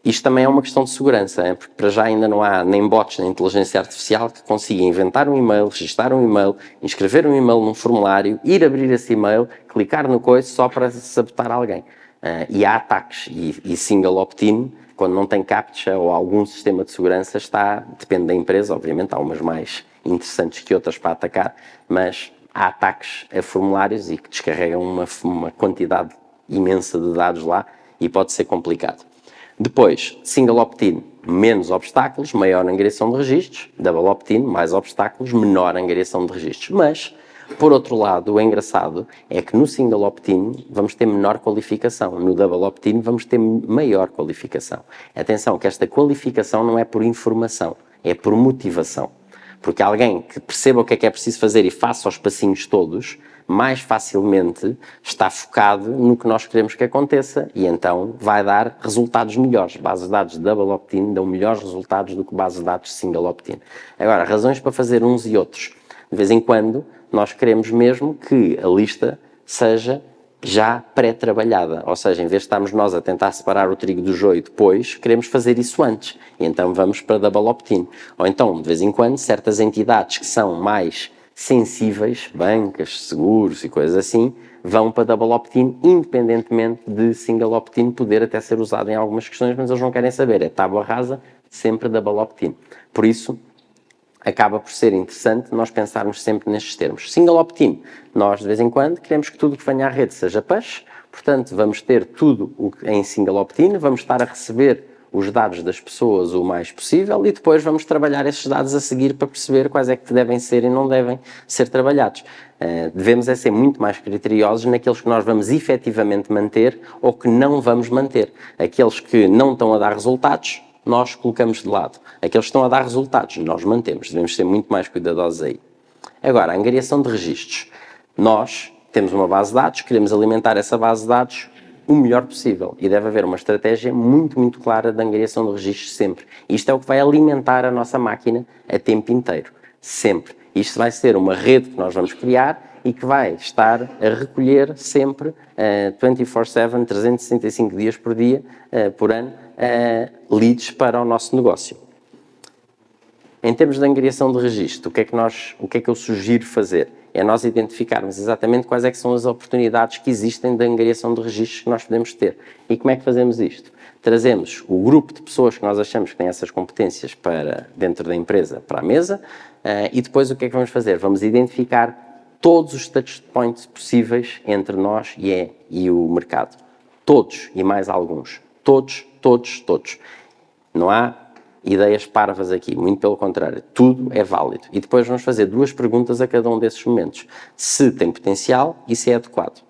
Isto também é uma questão de segurança, porque para já ainda não há nem bots nem inteligência artificial que consiga inventar um e-mail, registar um e-mail, inscrever um e-mail num formulário, ir abrir esse e-mail, clicar no coisa só para sabotar alguém. E há ataques. E single opt-in, quando não tem captcha ou algum sistema de segurança, depende da empresa, obviamente, há umas mais interessantes que outras para atacar, mas há ataques a formulários e que descarregam uma quantidade imensa de dados lá e pode ser complicado. Depois, single opt-in, menos obstáculos, maior angariação de registros. Double opt-in, mais obstáculos, menor angariação de registros. Mas, por outro lado, o engraçado é que no single opt-in vamos ter menor qualificação. No double opt-in vamos ter maior qualificação. Atenção que esta qualificação não é por informação, é por motivação. Porque alguém que perceba o que é preciso fazer e faça os passinhos todos, mais facilmente está focado no que nós queremos que aconteça e então vai dar resultados melhores. Bases de dados double opt-in dão melhores resultados do que bases de dados single opt-in. Agora, razões para fazer uns e outros. De vez em quando, nós queremos mesmo que a lista seja já pré-trabalhada, ou seja, em vez de estarmos nós a tentar separar o trigo do joio depois, queremos fazer isso antes, e então vamos para double opt-in. Ou então, de vez em quando, certas entidades que são mais sensíveis, bancas, seguros e coisas assim, vão para double opt-in, independentemente de single opt-in poder até ser usado em algumas questões, mas eles não querem saber, é tábua rasa, sempre double opt-in. Por isso, acaba por ser interessante nós pensarmos sempre nestes termos. Single opt-in, nós de vez em quando queremos que tudo que venha à rede seja push, portanto vamos ter tudo em single opt-in, vamos estar a receber os dados das pessoas o mais possível e depois vamos trabalhar esses dados a seguir para perceber quais é que devem ser e não devem ser trabalhados. Devemos ser muito mais criteriosos naqueles que nós vamos efetivamente manter ou que não vamos manter. Aqueles que não estão a dar resultados, nós colocamos de lado. Aqueles que estão a dar resultados, nós mantemos. Devemos ser muito mais cuidadosos aí. Agora, a angariação de registros. Nós temos uma base de dados, queremos alimentar essa base de dados o melhor possível. E deve haver uma estratégia muito, muito clara de angariação de registros sempre. Isto é o que vai alimentar a nossa máquina a tempo inteiro. Sempre. Isto vai ser uma rede que nós vamos criar e que vai estar a recolher sempre 24/7, 365 dias por dia, por ano, leads para o nosso negócio. Em termos de angariação de registro, o que é que eu sugiro fazer? É nós identificarmos exatamente quais é que são as oportunidades que existem de angariação de registros que nós podemos ter. E como é que fazemos isto? Trazemos o grupo de pessoas que nós achamos que têm essas competências para dentro da empresa para a mesa e depois o que é que vamos fazer? Vamos identificar todos os touchpoints possíveis entre nós e o mercado. Todos e mais alguns. Todos, todos, todos. Não há ideias parvas aqui, muito pelo contrário, tudo é válido. E depois vamos fazer 2 perguntas a cada um desses momentos. Se tem potencial e se é adequado.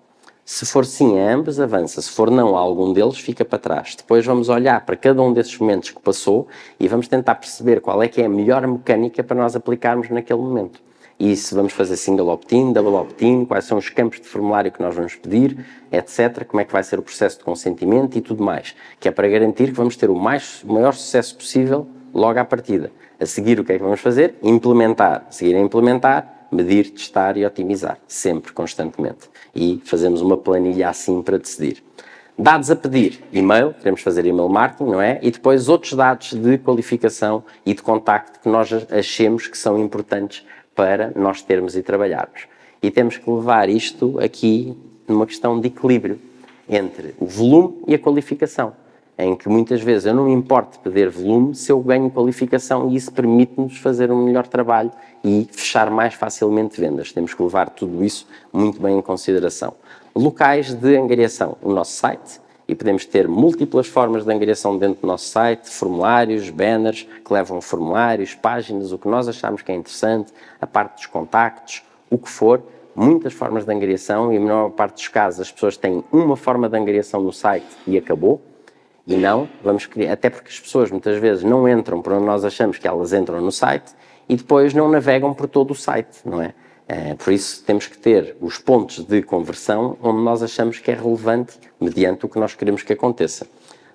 Se for sim a ambos, avança. Se for não a algum deles, fica para trás. Depois vamos olhar para cada um desses momentos que passou e vamos tentar perceber qual é que é a melhor mecânica para nós aplicarmos naquele momento. E se vamos fazer single opt-in, double opt-in, quais são os campos de formulário que nós vamos pedir, etc. Como é que vai ser o processo de consentimento e tudo mais. Que é para garantir que vamos ter o maior sucesso possível logo à partida. A seguir, o que é que vamos fazer? Implementar. A seguir a implementar, medir, testar e otimizar. Sempre, constantemente. E fazemos uma planilha assim para decidir. Dados a pedir, e-mail, queremos fazer e-mail marketing, não é? E depois outros dados de qualificação e de contacto que nós achemos que são importantes para nós termos e trabalharmos. E temos que levar isto aqui numa questão de equilíbrio entre o volume e a qualificação, em que muitas vezes eu não me importo de pedir volume se eu ganho qualificação e isso permite-nos fazer um melhor trabalho e fechar mais facilmente vendas. Temos que levar tudo isso muito bem em consideração. Locais de angariação, o nosso site, e podemos ter múltiplas formas de angariação dentro do nosso site, formulários, banners, que levam formulários, páginas, o que nós achamos que é interessante, a parte dos contactos, o que for, muitas formas de angariação e, na maior parte dos casos, as pessoas têm uma forma de angariação no site e acabou, e não, vamos criar, até porque as pessoas muitas vezes não entram por onde nós achamos que elas entram no site e depois não navegam por todo o site, não é? Por isso temos que ter os pontos de conversão onde nós achamos que é relevante mediante o que nós queremos que aconteça.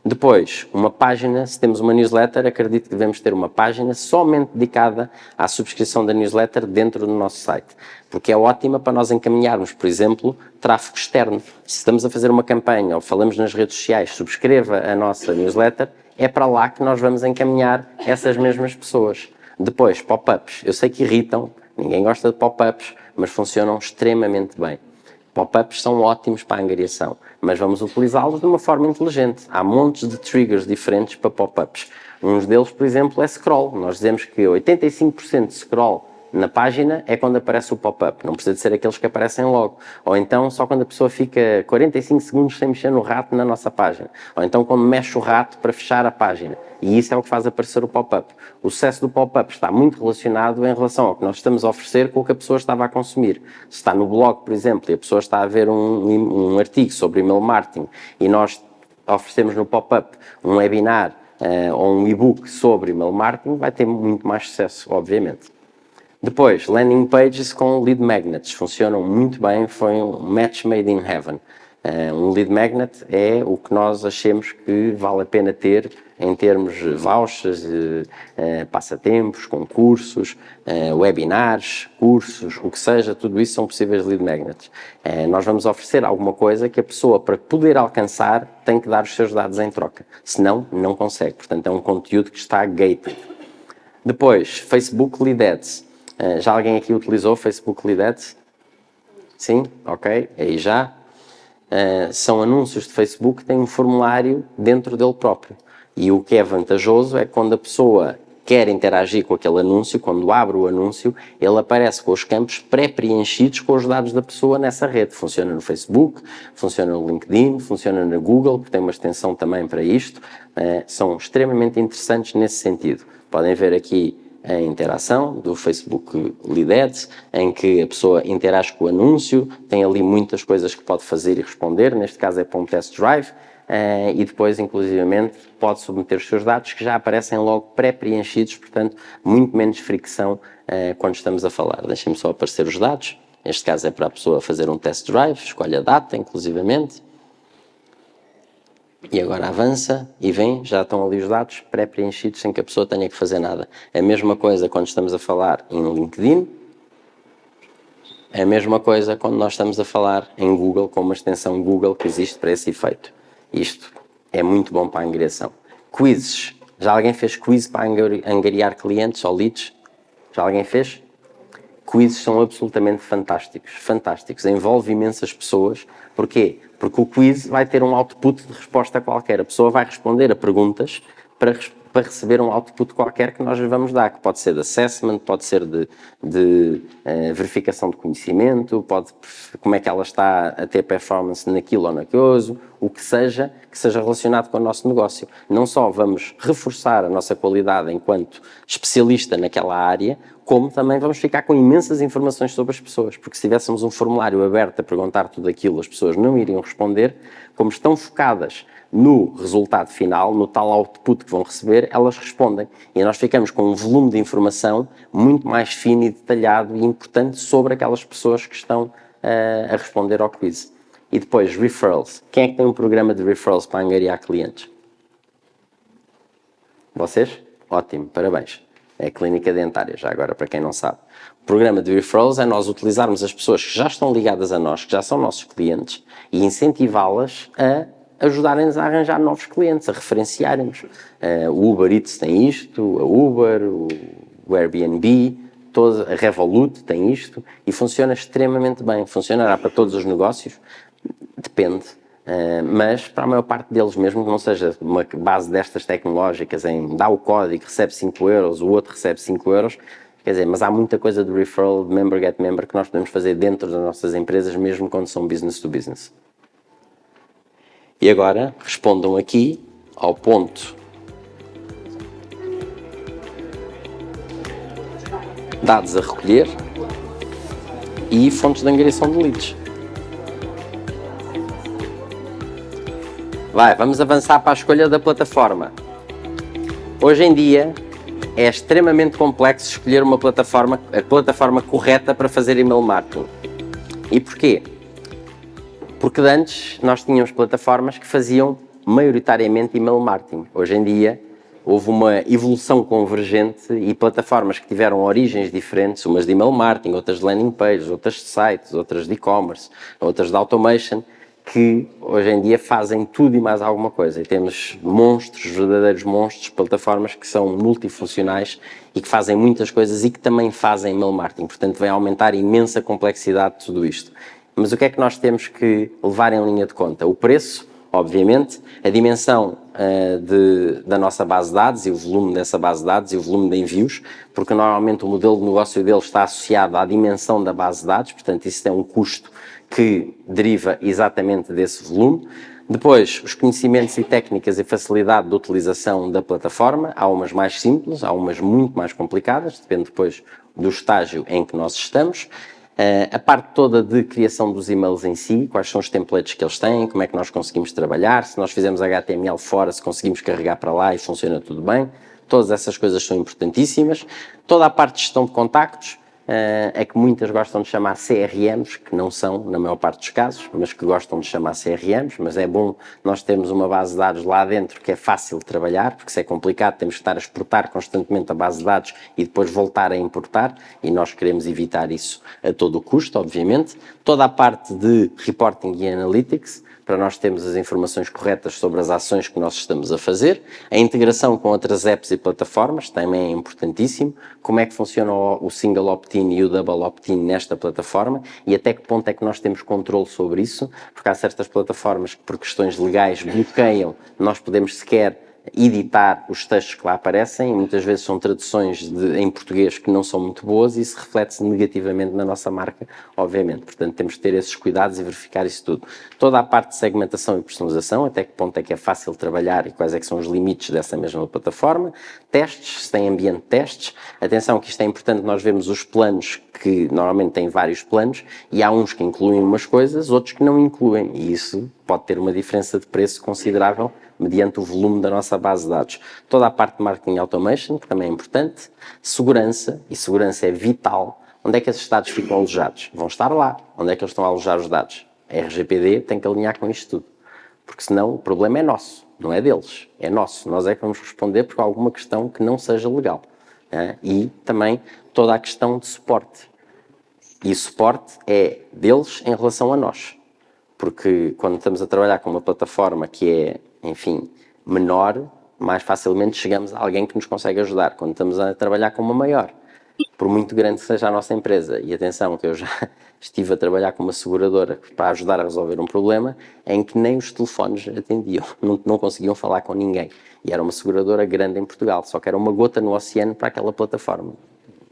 Depois, uma página, se temos uma newsletter, acredito que devemos ter uma página somente dedicada à subscrição da newsletter dentro do nosso site, porque é ótima para nós encaminharmos, por exemplo, tráfego externo. Se estamos a fazer uma campanha ou falamos nas redes sociais, subscreva a nossa newsletter, é para lá que nós vamos encaminhar essas mesmas pessoas. Depois, pop-ups. Eu sei que irritam, ninguém gosta de pop-ups, mas funcionam extremamente bem. Pop-ups são ótimos para a angariação, mas vamos utilizá-los de uma forma inteligente. Há montes de triggers diferentes para pop-ups. Um deles, por exemplo, é scroll. Nós dizemos que 85% de scroll na página é quando aparece o pop-up. Não precisa de ser aqueles que aparecem logo. Ou então só quando a pessoa fica 45 segundos sem mexer no rato na nossa página. Ou então quando mexe o rato para fechar a página. E isso é o que faz aparecer o pop-up. O sucesso do pop-up está muito relacionado em relação ao que nós estamos a oferecer com o que a pessoa estava a consumir. Se está no blog, por exemplo, e a pessoa está a ver um artigo sobre email marketing e nós oferecemos no pop-up um webinar ou um e-book sobre email marketing, vai ter muito mais sucesso, obviamente. Depois, landing pages com lead magnets. Funcionam muito bem, foi um match made in heaven. Um lead magnet é o que nós achemos que vale a pena ter em termos de vouchers, passatempos, concursos, webinars, cursos, o que seja, tudo isso são possíveis lead magnets. Nós vamos oferecer alguma coisa que a pessoa, para poder alcançar, tem que dar os seus dados em troca. Senão, não consegue. Portanto, é um conteúdo que está gated. Depois, Facebook Lead Ads. Já alguém aqui utilizou Facebook Lead Ads? Sim? Ok. Aí já. São anúncios de Facebook que têm um formulário dentro dele próprio. E o que é vantajoso é que quando a pessoa quer interagir com aquele anúncio, quando abre o anúncio, ele aparece com os campos pré-preenchidos com os dados da pessoa nessa rede. Funciona no Facebook, funciona no LinkedIn, funciona na Google, porque tem uma extensão também para isto. São extremamente interessantes nesse sentido. Podem ver aqui a interação do Facebook Lead Ads, em que a pessoa interage com o anúncio, tem ali muitas coisas que pode fazer e responder, neste caso é para um test drive, e depois, inclusivamente, pode submeter os seus dados que já aparecem logo pré-preenchidos, portanto, muito menos fricção quando estamos a falar. Deixem-me só aparecer os dados, neste caso é para a pessoa fazer um test drive, escolhe a data, inclusivamente, e agora avança e vem, já estão ali os dados pré-preenchidos sem que a pessoa tenha que fazer nada. A mesma coisa quando estamos a falar em LinkedIn, a mesma coisa quando nós estamos a falar em Google, com uma extensão Google que existe para esse efeito. Isto é muito bom para a angariação. Quizzes. Já alguém fez quiz para angariar clientes ou leads? Já alguém fez? Quizzes são absolutamente fantásticos, fantásticos. Envolve imensas pessoas. Porquê? Porque o quiz vai ter um output de resposta qualquer. A pessoa vai responder a perguntas para receber um output qualquer que nós lhe vamos dar, que pode ser de assessment, pode ser de verificação de conhecimento, como é que ela está a ter performance naquilo ou naquilo, o que seja relacionado com o nosso negócio. Não só vamos reforçar a nossa qualidade enquanto especialista naquela área, como também vamos ficar com imensas informações sobre as pessoas, porque se tivéssemos um formulário aberto a perguntar tudo aquilo, as pessoas não iriam responder, como estão focadas no resultado final, no tal output que vão receber, elas respondem. E nós ficamos com um volume de informação muito mais fino e detalhado e importante sobre aquelas pessoas que estão a responder ao quiz. E depois, referrals. Quem é que tem um programa de referrals para angariar clientes? Vocês? Ótimo, parabéns. É a clínica dentária, já agora, para quem não sabe. O programa de referrals é nós utilizarmos as pessoas que já estão ligadas a nós, que já são nossos clientes, e incentivá-las a ajudarem-nos a arranjar novos clientes, a referenciarem-nos. O Uber Eats tem isto, a Uber, o Airbnb, a Revolut tem isto, e funciona extremamente bem. Funcionará para todos os negócios? Depende. Mas para a maior parte deles, mesmo que não seja uma base destas tecnológicas em dá o código, recebe 5 euros, o outro recebe 5 euros, quer dizer, mas há muita coisa de referral, de member get member, que nós podemos fazer dentro das nossas empresas, mesmo quando são business to business. E agora respondam aqui ao ponto dados a recolher e fontes de angariação de leads. Vamos avançar para a escolha da plataforma. Hoje em dia é extremamente complexo escolher a plataforma correta para fazer email marketing. E porquê? Porque antes nós tínhamos plataformas que faziam maioritariamente email marketing. Hoje em dia houve uma evolução convergente e plataformas que tiveram origens diferentes, umas de email marketing, outras de landing pages, outras de sites, outras de e-commerce, outras de automation, que hoje em dia fazem tudo e mais alguma coisa. E temos monstros, verdadeiros monstros, plataformas que são multifuncionais e que fazem muitas coisas e que também fazem email marketing. Portanto, vai aumentar a imensa complexidade de tudo isto. Mas o que é que nós temos que levar em linha de conta? O preço, obviamente, a dimensão da nossa base de dados e o volume dessa base de dados e o volume de envios, porque normalmente o modelo de negócio dele está associado à dimensão da base de dados, portanto isso tem um custo que deriva exatamente desse volume. Depois, os conhecimentos e técnicas e facilidade de utilização da plataforma, há umas mais simples, há umas muito mais complicadas, depende depois do estágio em que nós estamos. A parte toda de criação dos e-mails em si, quais são os templates que eles têm, como é que nós conseguimos trabalhar, se nós fizermos HTML fora, se conseguimos carregar para lá e funciona tudo bem, todas essas coisas são importantíssimas. Toda a parte de gestão de contactos, é que muitas gostam de chamar CRMs, que não são, na maior parte dos casos, mas que gostam de chamar CRMs, mas é bom nós termos uma base de dados lá dentro que é fácil de trabalhar, porque se é complicado temos que estar a exportar constantemente a base de dados e depois voltar a importar, e nós queremos evitar isso a todo o custo, obviamente. Toda a parte de reporting e analytics, para nós termos as informações corretas sobre as ações que nós estamos a fazer. A integração com outras apps e plataformas também é importantíssimo. Como é que funciona o single opt-in e o double opt-in nesta plataforma e até que ponto é que nós temos controle sobre isso, porque há certas plataformas que por questões legais bloqueiam, nós podemos sequer editar os textos que lá aparecem, muitas vezes são traduções em português que não são muito boas e isso reflete-se negativamente na nossa marca, obviamente. Portanto, temos que ter esses cuidados e verificar isso tudo. Toda a parte de segmentação e personalização, até que ponto é que é fácil trabalhar e quais é que são os limites dessa mesma plataforma. Testes, se tem ambiente de testes. Atenção que isto é importante, nós vemos os planos que normalmente têm vários planos e há uns que incluem umas coisas, outros que não incluem e isso pode ter uma diferença de preço considerável mediante o volume da nossa base de dados. Toda a parte de marketing automation, que também é importante, segurança, e segurança é vital. Onde é que esses dados ficam alojados? Vão estar lá. Onde é que eles estão a alojar os dados? A RGPD tem que alinhar com isto tudo, porque senão o problema é nosso, não é deles, é nosso. Nós é que vamos responder por alguma questão que não seja legal. E também toda a questão de suporte. E o suporte é deles em relação a nós. Porque quando estamos a trabalhar com uma plataforma que é, enfim, menor, mais facilmente chegamos a alguém que nos consegue ajudar. Quando estamos a trabalhar com uma maior, por muito grande que seja a nossa empresa. E atenção, que eu já estive a trabalhar com uma seguradora para ajudar a resolver um problema em que nem os telefones atendiam, não conseguiam falar com ninguém. E era uma seguradora grande em Portugal, só que era uma gota no oceano para aquela plataforma.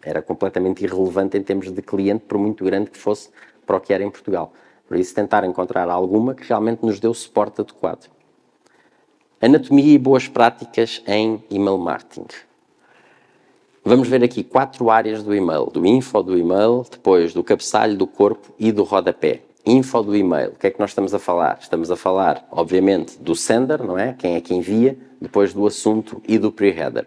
Era completamente irrelevante em termos de cliente, por muito grande que fosse para o que era em Portugal. Por isso, tentar encontrar alguma que realmente nos dê o suporte adequado. Anatomia e boas práticas em email marketing. Vamos ver aqui 4 áreas do e-mail, do info do e-mail, depois do cabeçalho, do corpo e do rodapé. Info do e-mail, o que é que nós estamos a falar? Estamos a falar, obviamente, do sender, não é? Quem é que envia, depois do assunto e do pre-header.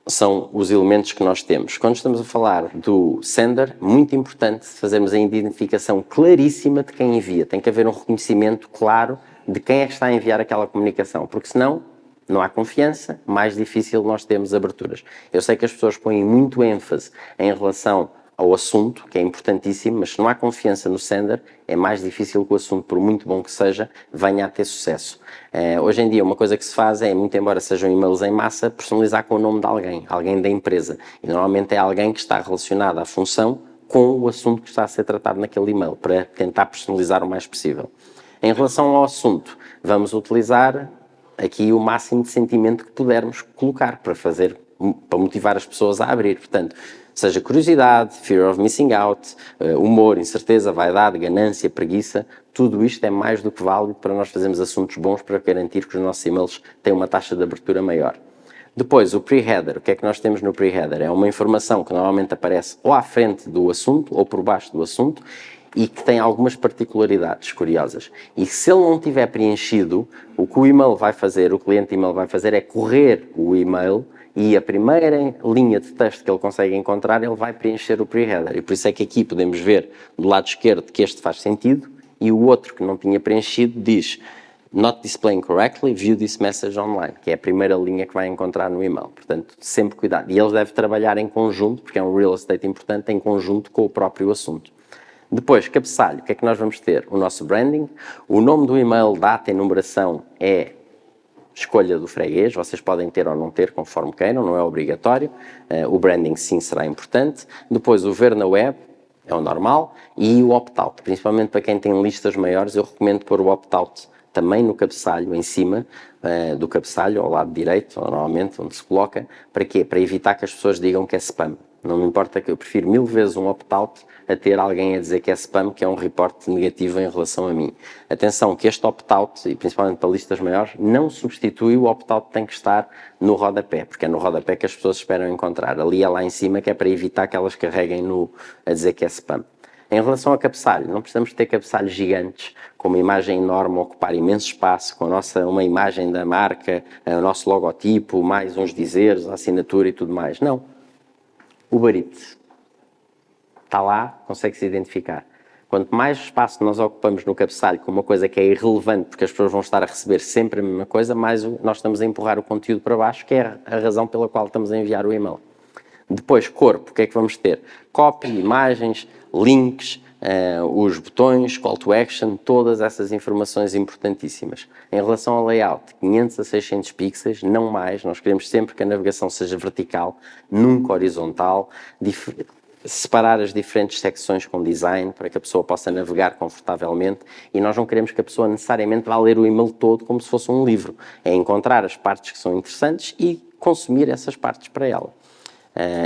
São os elementos que nós temos. Quando estamos a falar do sender, muito importante fazermos a identificação claríssima de quem envia. Tem que haver um reconhecimento claro de quem é que está a enviar aquela comunicação, porque senão não há confiança, mais difícil nós termos aberturas. Eu sei que as pessoas põem muito ênfase em relação ao assunto, que é importantíssimo, mas se não há confiança no sender, é mais difícil que o assunto, por muito bom que seja, venha a ter sucesso. Hoje em dia, uma coisa que se faz é, muito embora sejam e-mails em massa, personalizar com o nome de alguém da empresa. E normalmente é alguém que está relacionado à função com o assunto que está a ser tratado naquele e-mail, para tentar personalizar o mais possível. Em relação ao assunto, vamos utilizar aqui o máximo de sentimento que pudermos colocar para motivar as pessoas a abrir. Portanto, seja curiosidade, fear of missing out, humor, incerteza, vaidade, ganância, preguiça, tudo isto é mais do que válido para nós fazermos assuntos bons para garantir que os nossos e-mails têm uma taxa de abertura maior. Depois, o pre-header. O que é que nós temos no pre-header? É uma informação que normalmente aparece ou à frente do assunto ou por baixo do assunto e que tem algumas particularidades curiosas. E se ele não tiver preenchido, o que o e-mail vai fazer, o cliente e-mail vai fazer é correr o e-mail e a primeira linha de texto que ele consegue encontrar, ele vai preencher o pre-header. E por isso é que aqui podemos ver do lado esquerdo que este faz sentido e o outro que não tinha preenchido diz not displaying correctly, view this message online, que é a primeira linha que vai encontrar no e-mail. Portanto, sempre cuidado. E eles devem trabalhar em conjunto, porque é um real estate importante, em conjunto com o próprio assunto. Depois, cabeçalho, o que é que nós vamos ter? O nosso branding, o nome do e-mail, data e numeração é escolha do freguês, vocês podem ter ou não ter, conforme queiram, não é obrigatório. O branding sim será importante. Depois, o ver na web, é o normal, e o opt-out, principalmente para quem tem listas maiores, eu recomendo pôr o opt-out também no cabeçalho, em cima do cabeçalho, ao lado direito, normalmente, onde se coloca. Para quê? Para evitar que as pessoas digam que é spam. Não me importa, que eu prefiro 1000 vezes um opt-out a ter alguém a dizer que é spam, que é um reporte negativo em relação a mim. Atenção, que este opt-out, e principalmente para listas maiores, não substitui o opt-out que tem que estar no rodapé, porque é no rodapé que as pessoas esperam encontrar. Ali é lá em cima, que é para evitar que elas carreguem a dizer que é spam. Em relação a cabeçalho, não precisamos ter cabeçalhos gigantes, com uma imagem enorme, ocupar imenso espaço, com uma imagem da marca, o nosso logotipo, mais uns dizeres, a assinatura e tudo mais. Não. Uber Eats. Está lá, consegue-se identificar. Quanto mais espaço nós ocupamos no cabeçalho com uma coisa que é irrelevante, porque as pessoas vão estar a receber sempre a mesma coisa, mais nós estamos a empurrar o conteúdo para baixo, que é a razão pela qual estamos a enviar o e-mail. Depois, corpo, o que é que vamos ter? Copy, imagens, links, os botões, call to action, todas essas informações importantíssimas. Em relação ao layout, 500 a 600 pixels, não mais, nós queremos sempre que a navegação seja vertical, nunca horizontal, separar as diferentes secções com design para que a pessoa possa navegar confortavelmente e nós não queremos que a pessoa necessariamente vá ler o e-mail todo como se fosse um livro. É encontrar as partes que são interessantes e consumir essas partes para ela.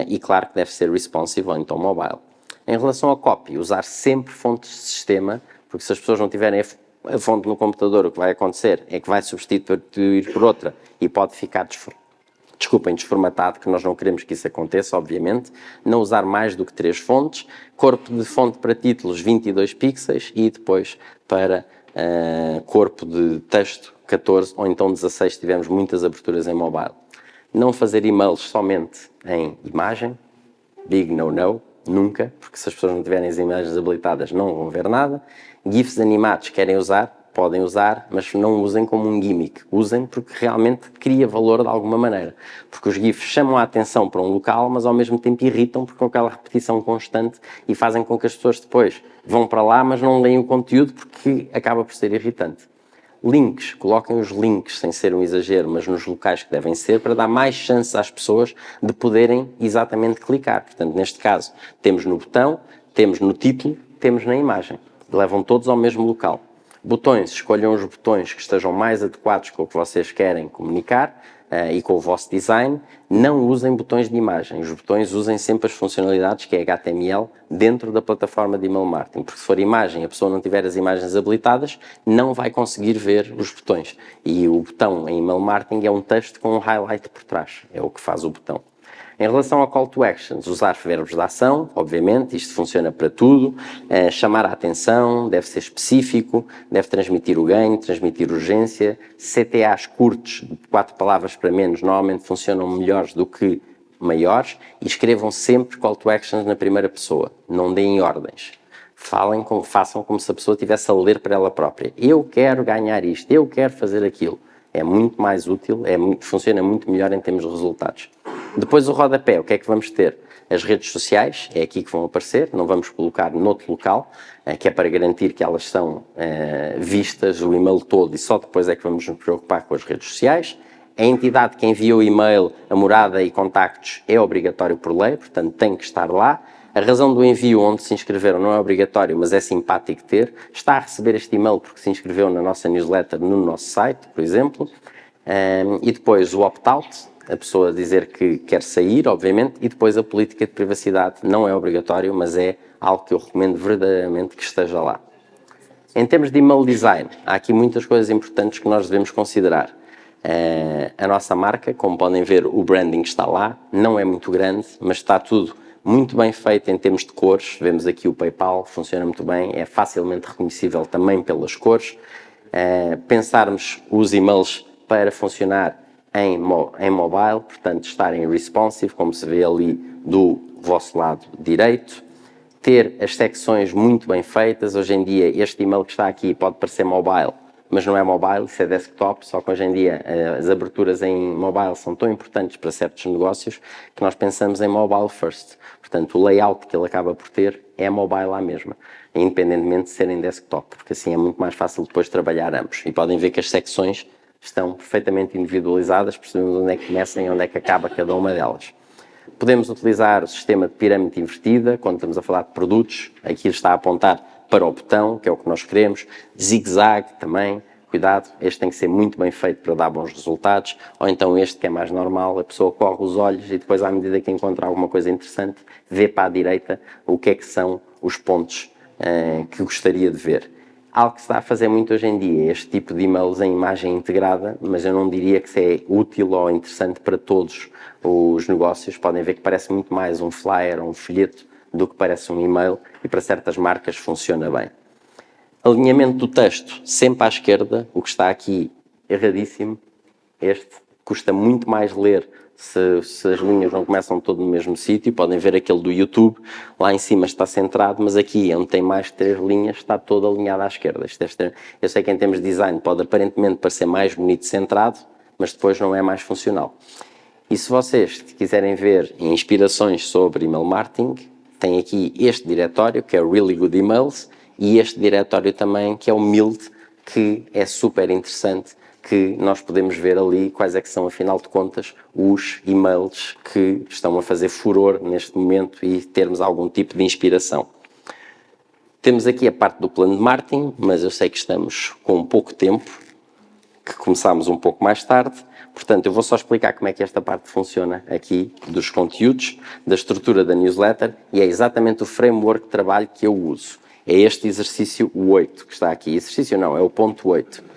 E claro que deve ser responsive ou então mobile. Em relação a copy, usar sempre fontes de sistema, porque se as pessoas não tiverem a fonte no computador, o que vai acontecer é que vai substituir por outra e pode ficar desformatado, que nós não queremos que isso aconteça, obviamente. Não usar mais do que 3 fontes, corpo de fonte para títulos 22 pixels e depois para corpo de texto 14 ou então 16 se tivermos muitas aberturas em mobile. Não fazer e-mails somente em imagem, big no, nunca, porque se as pessoas não tiverem as imagens habilitadas não vão ver nada. GIFs animados querem usar, podem usar, mas não usem como um gimmick. Usem porque realmente cria valor de alguma maneira. Porque os GIFs chamam a atenção para um local, mas ao mesmo tempo irritam porque com aquela repetição constante e fazem com que as pessoas depois vão para lá, mas não leem o conteúdo porque acaba por ser irritante. Links, coloquem os links sem ser um exagero, mas nos locais que devem ser, para dar mais chances às pessoas de poderem exatamente clicar. Portanto, neste caso, temos no botão, temos no título, temos na imagem. Levam todos ao mesmo local. Botões, escolham os botões que estejam mais adequados com o que vocês querem comunicar e com o vosso design. Não usem botões de imagem. Os botões usem sempre as funcionalidades que é HTML dentro da plataforma de email marketing, porque se for imagem, a pessoa não tiver as imagens habilitadas, não vai conseguir ver os botões. E o botão em email marketing é um texto com um highlight por trás. É o que faz o botão. Em relação a call to actions, usar verbos de ação, obviamente, isto funciona para tudo. Chamar a atenção, deve ser específico, deve transmitir o ganho, transmitir urgência. CTAs curtos, de 4 palavras para menos, normalmente funcionam melhores do que maiores. E escrevam sempre call to actions na primeira pessoa, não deem ordens. Façam como se a pessoa estivesse a ler para ela própria. Eu quero ganhar isto, eu quero fazer aquilo. É muito mais útil, funciona muito melhor em termos de resultados. Depois o rodapé, o que é que vamos ter? As redes sociais, é aqui que vão aparecer, não vamos colocar noutro local, que é para garantir que elas são vistas, o e-mail todo, e só depois é que vamos nos preocupar com as redes sociais. A entidade que envia o e-mail, a morada e contactos é obrigatório por lei, portanto tem que estar lá. A razão do envio onde se inscreveram não é obrigatório, mas é simpático ter. Está a receber este e-mail porque se inscreveu na nossa newsletter no nosso site, por exemplo. E depois o opt-out, a pessoa dizer que quer sair, obviamente, e depois a política de privacidade não é obrigatório, mas é algo que eu recomendo verdadeiramente que esteja lá. Em termos de email design, há aqui muitas coisas importantes que nós devemos considerar. A nossa marca, como podem ver, o branding está lá, não é muito grande, mas está tudo muito bem feito em termos de cores. Vemos aqui o PayPal, funciona muito bem, é facilmente reconhecível também pelas cores. Pensarmos os e-mails para funcionar em mobile, portanto estarem responsive, como se vê ali do vosso lado direito. Ter as secções muito bem feitas. Hoje em dia este e-mail que está aqui pode parecer mobile, mas não é mobile, isso é desktop, só que hoje em dia as aberturas em mobile são tão importantes para certos negócios que nós pensamos em mobile first. Portanto, o layout que ele acaba por ter é mobile à mesma, independentemente de serem desktop, porque assim é muito mais fácil depois trabalhar ambos. E podem ver que as secções estão perfeitamente individualizadas, percebemos onde é que começa e onde é que acaba cada uma delas. Podemos utilizar o sistema de pirâmide invertida, quando estamos a falar de produtos, aqui está a apontar para o botão, que é o que nós queremos, zigue-zague também, cuidado, este tem que ser muito bem feito para dar bons resultados, ou então este que é mais normal, a pessoa corre os olhos e depois à medida que encontra alguma coisa interessante, vê para a direita o que é que são os pontos que gostaria de ver. Algo que se está a fazer muito hoje em dia é este tipo de e-mails em imagem integrada, mas eu não diria que isso é útil ou interessante para todos os negócios. Podem ver que parece muito mais um flyer ou um folheto do que parece um e-mail e para certas marcas funciona bem. Alinhamento do texto sempre à esquerda, o que está aqui erradíssimo. Este custa muito mais ler se as linhas não começam todo no mesmo sítio. Podem ver aquele do YouTube, lá em cima está centrado, mas aqui onde tem mais de 3 linhas está todo alinhado à esquerda. Eu sei que em termos de design pode aparentemente parecer mais bonito centrado, mas depois não é mais funcional. E se vocês quiserem ver inspirações sobre email marketing, tem aqui este diretório que é o Really Good Emails e este diretório também que é o Mild, que é super interessante, que nós podemos ver ali quais é que são, afinal de contas, os e-mails que estão a fazer furor neste momento e termos algum tipo de inspiração. Temos aqui a parte do plano de marketing, mas eu sei que estamos com pouco tempo, que começámos um pouco mais tarde. Portanto, eu vou só explicar como é que esta parte funciona aqui, dos conteúdos, da estrutura da newsletter, e é exatamente o framework de trabalho que eu uso. É este exercício 8 que está aqui. Exercício não, é o ponto 8.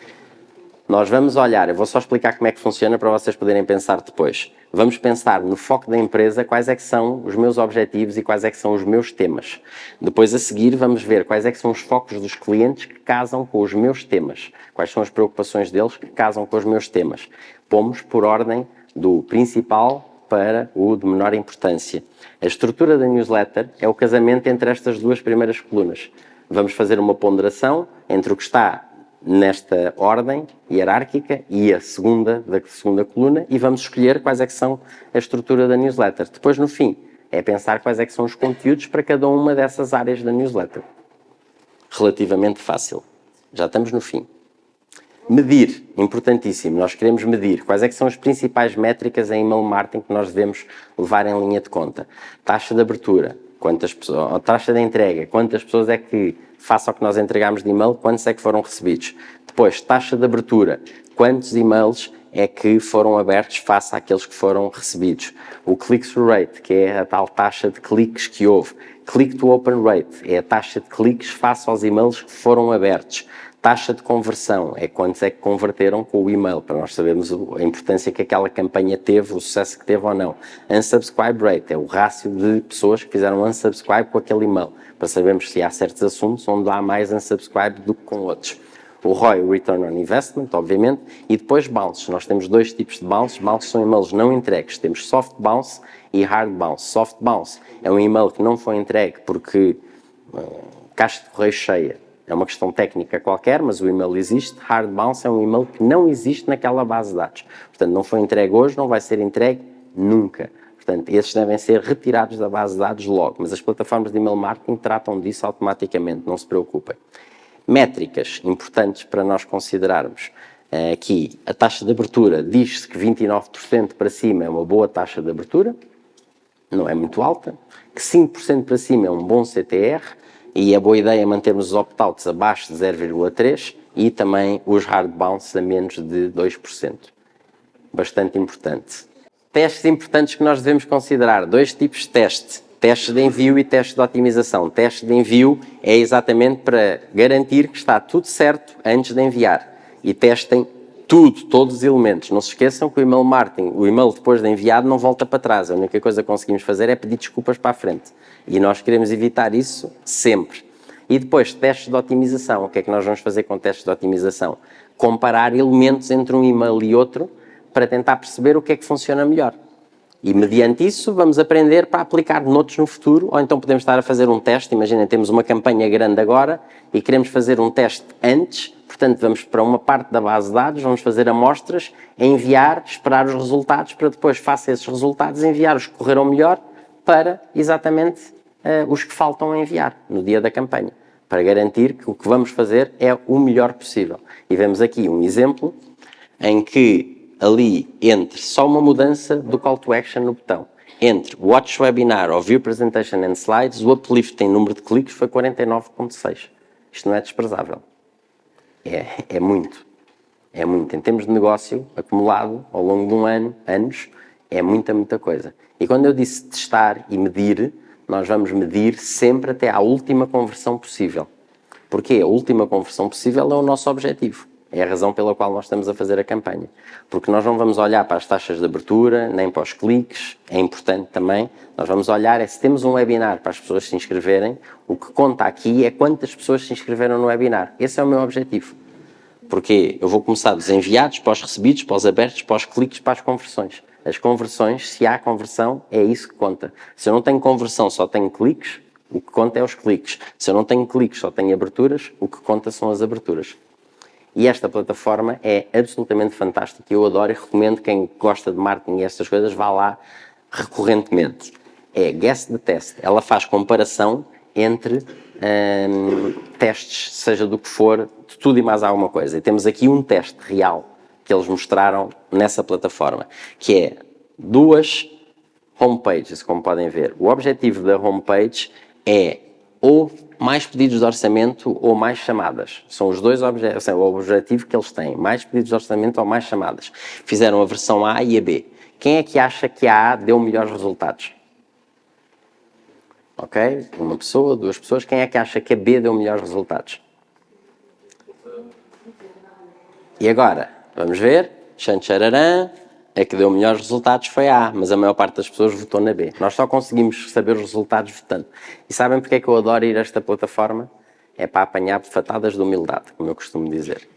Nós vamos olhar, eu vou só explicar como é que funciona para vocês poderem pensar depois. Vamos pensar no foco da empresa, quais é que são os meus objetivos e quais é que são os meus temas. Depois, a seguir, vamos ver quais é que são os focos dos clientes que casam com os meus temas. Quais são as preocupações deles que casam com os meus temas. Pomos por ordem do principal para o de menor importância. A estrutura da newsletter é o casamento entre estas duas primeiras colunas. Vamos fazer uma ponderação entre o que está nesta ordem hierárquica e a segunda coluna e vamos escolher quais é que são a estrutura da newsletter. Depois, no fim, é pensar quais é que são os conteúdos para cada uma dessas áreas da newsletter. Relativamente fácil. Já estamos no fim. Medir, importantíssimo. Nós queremos medir quais é que são as principais métricas em email marketing que nós devemos levar em linha de conta. Taxa de abertura, quantas pessoas, taxa de entrega, quantas pessoas é que, face ao que nós entregamos de e-mail, quantos é que foram recebidos. Depois, taxa de abertura, quantos e-mails é que foram abertos face àqueles que foram recebidos. O click-through rate, que é a tal taxa de cliques que houve. Click-to-open rate, é a taxa de cliques face aos e-mails que foram abertos. Taxa de conversão, é quantos é que converteram com o e-mail, para nós sabermos a importância que aquela campanha teve, o sucesso que teve ou não. Unsubscribe rate, é o rácio de pessoas que fizeram unsubscribe com aquele e-mail, para sabermos se há certos assuntos onde há mais unsubscribe do que com outros. O ROI, o Return on Investment, obviamente, e depois bounces. Nós temos dois tipos de bounces. Bounces são e-mails não entregues. Temos soft bounce e hard bounce. Soft bounce é um e-mail que não foi entregue porque caixa de correio cheia. É uma questão técnica qualquer, mas o e-mail existe. Hard bounce é um e-mail que não existe naquela base de dados. Portanto, não foi entregue hoje, não vai ser entregue nunca. Portanto, esses devem ser retirados da base de dados logo. Mas as plataformas de e-mail marketing tratam disso automaticamente, não se preocupem. Métricas importantes para nós considerarmos. Aqui, a taxa de abertura, diz-se que 29% para cima é uma boa taxa de abertura, não é muito alta, que 5% para cima é um bom CTR, e é boa ideia mantermos os opt-outs abaixo de 0,3% e também os hard bounce a menos de 2%. Bastante importante. Testes importantes que nós devemos considerar. Dois tipos de teste. Testes de envio e testes de otimização. Teste de envio é exatamente para garantir que está tudo certo antes de enviar. E testem tudo, todos os elementos. Não se esqueçam que o e-mail marketing, o e-mail depois de enviado não volta para trás. A única coisa que conseguimos fazer é pedir desculpas para a frente. E nós queremos evitar isso sempre. E depois, testes de otimização. O que é que nós vamos fazer com testes de otimização? Comparar elementos entre um e-mail e outro para tentar perceber o que é que funciona melhor. E, mediante isso, vamos aprender para aplicar noutros no futuro, ou então podemos estar a fazer um teste. Imaginem, temos uma campanha grande agora e queremos fazer um teste antes, portanto, vamos para uma parte da base de dados, vamos fazer amostras, enviar, esperar os resultados, para depois, face a esses resultados, enviar os que correram melhor para, exatamente, os que faltam a enviar no dia da campanha, para garantir que o que vamos fazer é o melhor possível. E vemos aqui um exemplo em que ali, entre só uma mudança do call to action no botão, entre Watch Webinar ou View Presentation and Slides, o uplift em número de cliques foi 49,6. Isto não é desprezável. É muito. É muito. Em termos de negócio acumulado ao longo de um ano, anos, é muita coisa. E quando eu disse testar e medir, nós vamos medir sempre até à última conversão possível. Porque a última conversão possível é o nosso objetivo. É a razão pela qual nós estamos a fazer a campanha. Porque nós não vamos olhar para as taxas de abertura, nem para os cliques, é importante também. Nós vamos olhar se temos um webinar para as pessoas se inscreverem, o que conta aqui é quantas pessoas se inscreveram no webinar. Esse é o meu objetivo. Porque eu vou começar dos enviados, para os recebidos, para os abertos, para os cliques, para as conversões. As conversões, se há conversão, é isso que conta. Se eu não tenho conversão, só tenho cliques, o que conta é os cliques. Se eu não tenho cliques, só tenho aberturas, o que conta são as aberturas. E esta plataforma é absolutamente fantástica. Eu adoro e recomendo quem gosta de marketing e estas coisas, vá lá recorrentemente. É Guess the Test. Ela faz comparação entre testes, seja do que for, de tudo e mais alguma coisa. E temos aqui um teste real que eles mostraram nessa plataforma, que é 2 homepages, como podem ver. O objetivo da homepage é ou mais pedidos de orçamento ou mais chamadas. São os dois objetivos, é o objetivo que eles têm, mais pedidos de orçamento ou mais chamadas. Fizeram a versão A e a B. Quem é que acha que a A deu melhores resultados? Ok? Uma pessoa, 2 pessoas. Quem é que acha que a B deu melhores resultados? E agora, vamos ver. Xanxararã, a que deu melhores resultados foi a A, mas a maior parte das pessoas votou na B. Nós só conseguimos saber os resultados votando. E sabem porque é que eu adoro ir a esta plataforma? É para apanhar fatadas de humildade, como eu costumo dizer.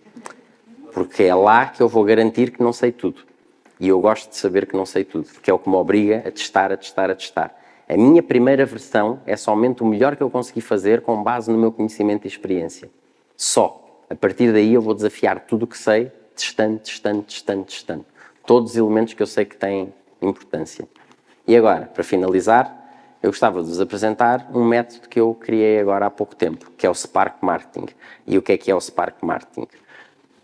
Porque é lá que eu vou garantir que não sei tudo. E eu gosto de saber que não sei tudo, porque é o que me obriga a testar. A minha primeira versão é somente o melhor que eu consegui fazer com base no meu conhecimento e experiência. Só. A partir daí eu vou desafiar tudo o que sei, testando. Todos os elementos que eu sei que têm importância. E agora, para finalizar, eu gostava de vos apresentar um método que eu criei agora há pouco tempo, que é o Spark Marketing. E o que é o Spark Marketing?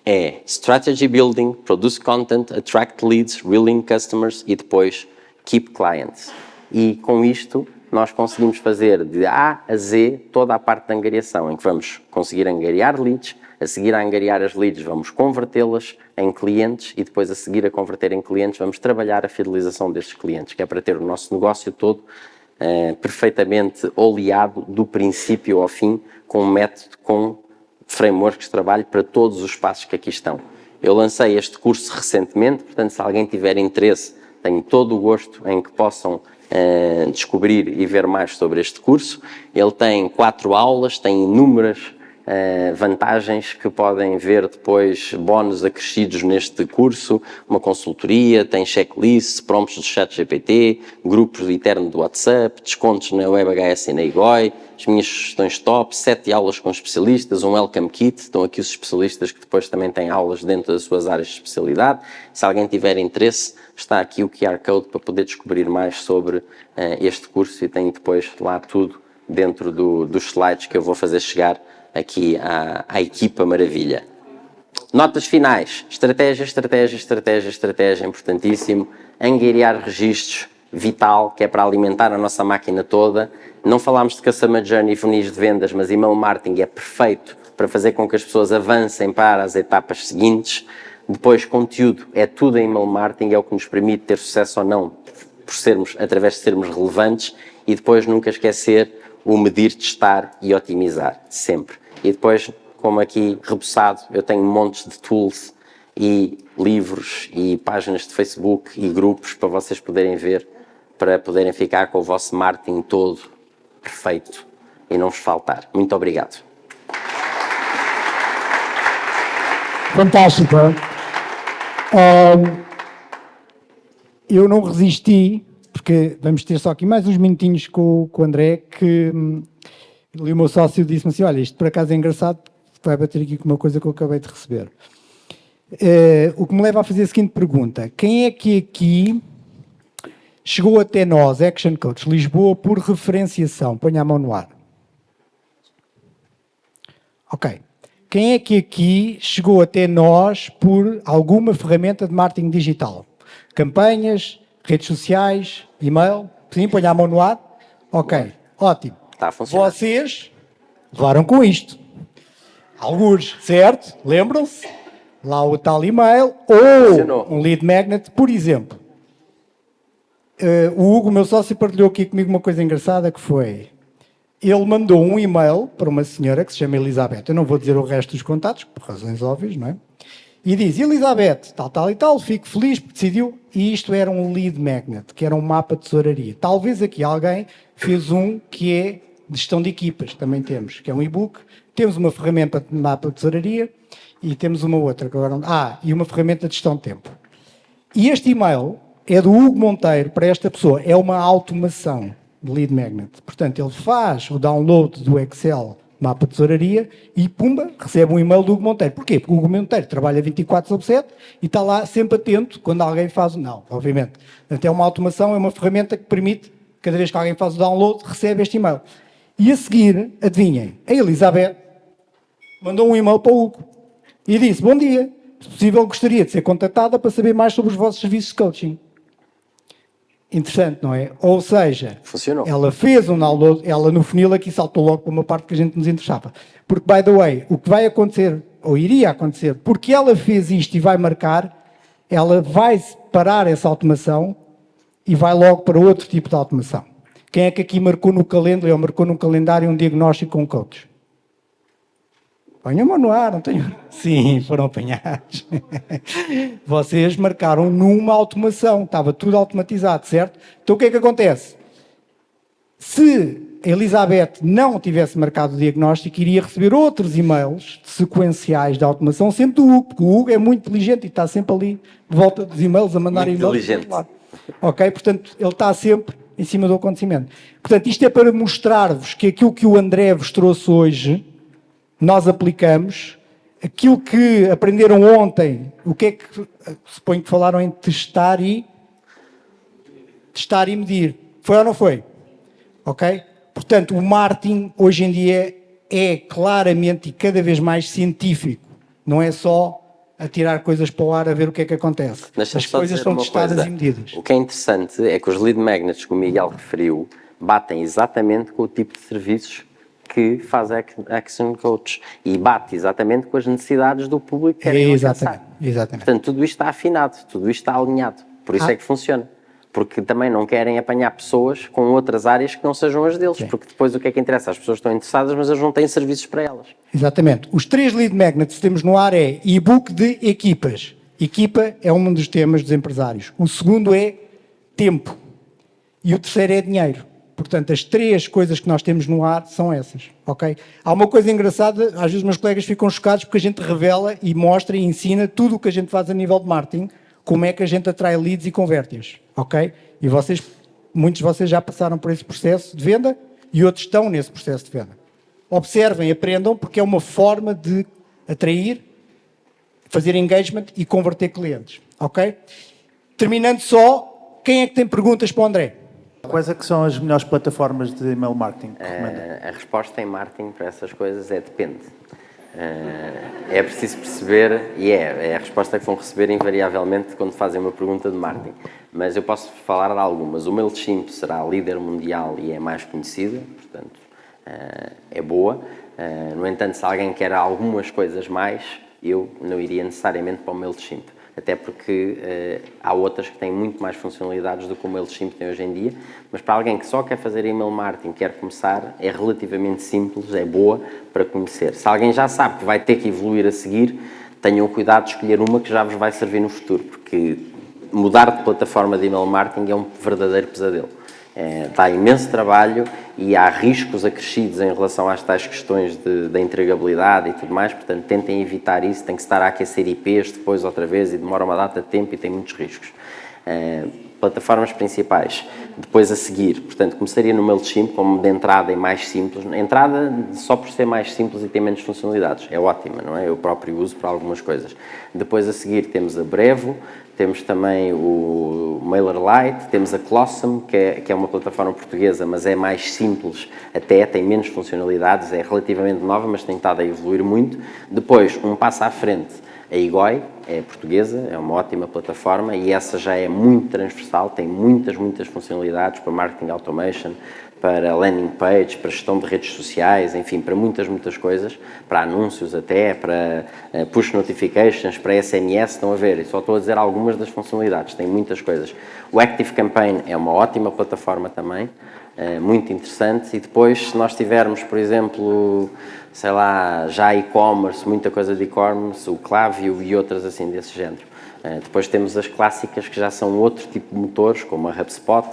é strategy building, produce content, attract leads, reeling customers e depois keep clients. E com isto nós conseguimos fazer de A a Z toda a parte da angariação, em que vamos conseguir angariar leads, a seguir a angariar as leads vamos convertê-las em clientes e depois a seguir a converter em clientes vamos trabalhar a fidelização destes clientes, que é para ter o nosso negócio todo perfeitamente oleado do princípio ao fim, com um método, com frameworks de trabalho para todos os passos que aqui estão. Eu lancei este curso recentemente, portanto, se alguém tiver interesse, tenho todo o gosto em que possam descobrir e ver mais sobre este curso. Ele tem 4 aulas, tem inúmeras vantagens que podem ver depois, bónus acrescidos neste curso, uma consultoria, tem checklists, prompts do ChatGPT, grupos interno do WhatsApp, descontos na WebHS e na Igoi, as minhas sugestões top, 7 aulas com especialistas, um welcome kit, estão aqui os especialistas que depois também têm aulas dentro das suas áreas de especialidade. Se alguém tiver interesse, está aqui o QR Code para poder descobrir mais sobre este curso e tem depois lá tudo dentro dos slides que eu vou fazer chegar aqui à equipa maravilha. Notas finais. Estratégia, importantíssimo. Angariar registros, vital, que é para alimentar a nossa máquina toda. Não falámos de Customer Journey e funis de vendas, mas email marketing é perfeito para fazer com que as pessoas avancem para as etapas seguintes. Depois, conteúdo, é tudo em email marketing, é o que nos permite ter sucesso ou não, através de sermos relevantes. E depois, nunca esquecer o medir, testar e otimizar, sempre. E depois, como aqui rebuçado, eu tenho montes de tools e livros e páginas de Facebook e grupos para vocês poderem ver, para poderem ficar com o vosso marketing todo perfeito e não vos faltar. Muito obrigado. Fantástico. Eu não resisti, porque vamos ter só aqui mais uns minutinhos com o André, que ali o meu sócio disse-me assim, olha, isto por acaso é engraçado, vai bater aqui com uma coisa que eu acabei de receber. O que me leva a fazer a seguinte pergunta: quem é que aqui chegou até nós, Action Coach Lisboa, por referenciação? Ponha a mão no ar. Ok. Quem é que aqui chegou até nós por alguma ferramenta de marketing digital? Campanhas, redes sociais, e-mail? Sim, ponha a mão no ar. Ok, ótimo. Está a funcionar. Vocês levaram com isto. Alguns, certo? Lembram-se? Lá o tal e-mail ou um lead magnet, por exemplo. O Hugo, meu sócio, partilhou aqui comigo uma coisa engraçada que foi... Ele mandou um e-mail para uma senhora que se chama Elizabeth. Eu não vou dizer o resto dos contatos, por razões óbvias, não é? E diz, Elizabeth, tal e tal, fico feliz porque decidiu. E isto era um lead magnet, que era um mapa de tesouraria. Talvez aqui alguém fez um que é de gestão de equipas, também temos, que é um e-book. Temos uma ferramenta de mapa de tesouraria e temos uma outra. Que agora e uma ferramenta de gestão de tempo. E este e-mail é do Hugo Monteiro para esta pessoa. É uma automação de lead magnet. Portanto, ele faz o download do Excel mapa de tesouraria e, pumba, recebe um e-mail do Hugo Monteiro. Porquê? Porque o Hugo Monteiro trabalha 24/7 e está lá sempre atento quando alguém faz... Não, obviamente. Portanto, é uma automação, é uma ferramenta que permite, cada vez que alguém faz o download, recebe este e-mail. E a seguir, adivinhem, a Elizabeth mandou um e-mail para o Hugo e disse, bom dia, se possível gostaria de ser contatada para saber mais sobre os vossos serviços de coaching. Interessante, não é? Ou seja, funcionou. Ela fez um download, ela no funil aqui saltou logo para uma parte que a gente nos interessava. Porque, by the way, o que vai acontecer, ou iria acontecer, porque ela fez isto e vai marcar, ela vai parar essa automação e vai logo para outro tipo de automação. Quem é que aqui marcou no calendário, ou marcou no calendário um diagnóstico com coach? Ponham a mão no ar, não tenho... Sim, foram apanhados. Vocês marcaram numa automação, estava tudo automatizado, certo? Então o que é que acontece? Se a Elizabeth não tivesse marcado o diagnóstico, iria receber outros e-mails sequenciais de automação, sempre do Hugo, porque o Hugo é muito inteligente e está sempre ali de volta dos e-mails, a mandar muito e-mails. Inteligente. Ok? Portanto, ele está sempre em cima do acontecimento. Portanto, isto é para mostrar-vos que aquilo que o André vos trouxe hoje, nós aplicamos. Aquilo que aprenderam ontem, o que é que, suponho que falaram em testar e medir. Foi ou não foi? Ok? Portanto, o marketing hoje em dia é claramente e cada vez mais científico. Não é só a tirar coisas para o ar a ver o que é que acontece. Deixa-me As só coisas dizer são uma testadas coisa. e medidas. O que é interessante é que os lead magnets que o Miguel referiu batem exatamente com o tipo de serviços que faz a Action Coach e bate exatamente com as necessidades do público que querem alcançar. Exatamente. Portanto, tudo isto está afinado, tudo isto está alinhado. Por isso é que funciona. Porque também não querem apanhar pessoas com outras áreas que não sejam as deles. Sim. Porque depois o que é que interessa? As pessoas estão interessadas, mas eles não têm serviços para elas. Exatamente. Os 3 lead magnets que temos no ar é e-book de equipas. Equipa é um dos temas dos empresários. O segundo é tempo. E o terceiro é dinheiro. Portanto, as 3 coisas que nós temos no ar são essas, ok? Há uma coisa engraçada, às vezes meus colegas ficam chocados porque a gente revela e mostra e ensina tudo o que a gente faz a nível de marketing, como é que a gente atrai leads e converte-as, ok? E muitos de vocês já passaram por esse processo de venda e outros estão nesse processo de venda. Observem, aprendam, porque é uma forma de atrair, fazer engagement e converter clientes, ok? Terminando só, quem é que tem perguntas para o André? Quais é que são as melhores plataformas de email marketing que recomenda? A resposta em marketing para essas coisas é depende. É preciso perceber, e é a resposta que vão receber invariavelmente quando fazem uma pergunta de marketing. Mas eu posso falar de algumas. O MailChimp será líder mundial e é mais conhecida, portanto, é boa. No entanto, se alguém quer algumas coisas mais, eu não iria necessariamente para o MailChimp. Até porque há outras que têm muito mais funcionalidades do que o MailChimp tem hoje em dia, mas para alguém que só quer fazer email marketing, quer começar, é relativamente simples, é boa para conhecer. Se alguém já sabe que vai ter que evoluir a seguir, tenham cuidado de escolher uma que já vos vai servir no futuro, porque mudar de plataforma de email marketing é um verdadeiro pesadelo. Dá imenso trabalho e há riscos acrescidos em relação às tais questões da entregabilidade e tudo mais, portanto tentem evitar isso, tem que estar a aquecer IPs depois outra vez e demora uma data de tempo e tem muitos riscos. Plataformas principais, depois a seguir, portanto começaria no MailChimp como de entrada e mais simples, entrada só por ser mais simples e ter menos funcionalidades, é ótima, não é? Eu próprio uso para algumas coisas. Depois a seguir temos a Brevo, temos também o MailerLite, temos a Clossum, que é uma plataforma portuguesa, mas é mais simples, até tem menos funcionalidades, é relativamente nova, mas tem estado a evoluir muito. Depois, um passo à frente, a Igoi, é portuguesa, é uma ótima plataforma e essa já é muito transversal, tem muitas funcionalidades para marketing automation, para landing page, para gestão de redes sociais, enfim, para muitas coisas, para anúncios até, para push notifications, para SMS, estão a ver, e só estou a dizer algumas das funcionalidades, tem muitas coisas. O Active Campaign é uma ótima plataforma também, muito interessante, e depois se nós tivermos, por exemplo, sei lá, já e-commerce, muita coisa de e-commerce, o Klaviyo e outras assim desse género. Depois temos as clássicas que já são outro tipo de motores, como a HubSpot,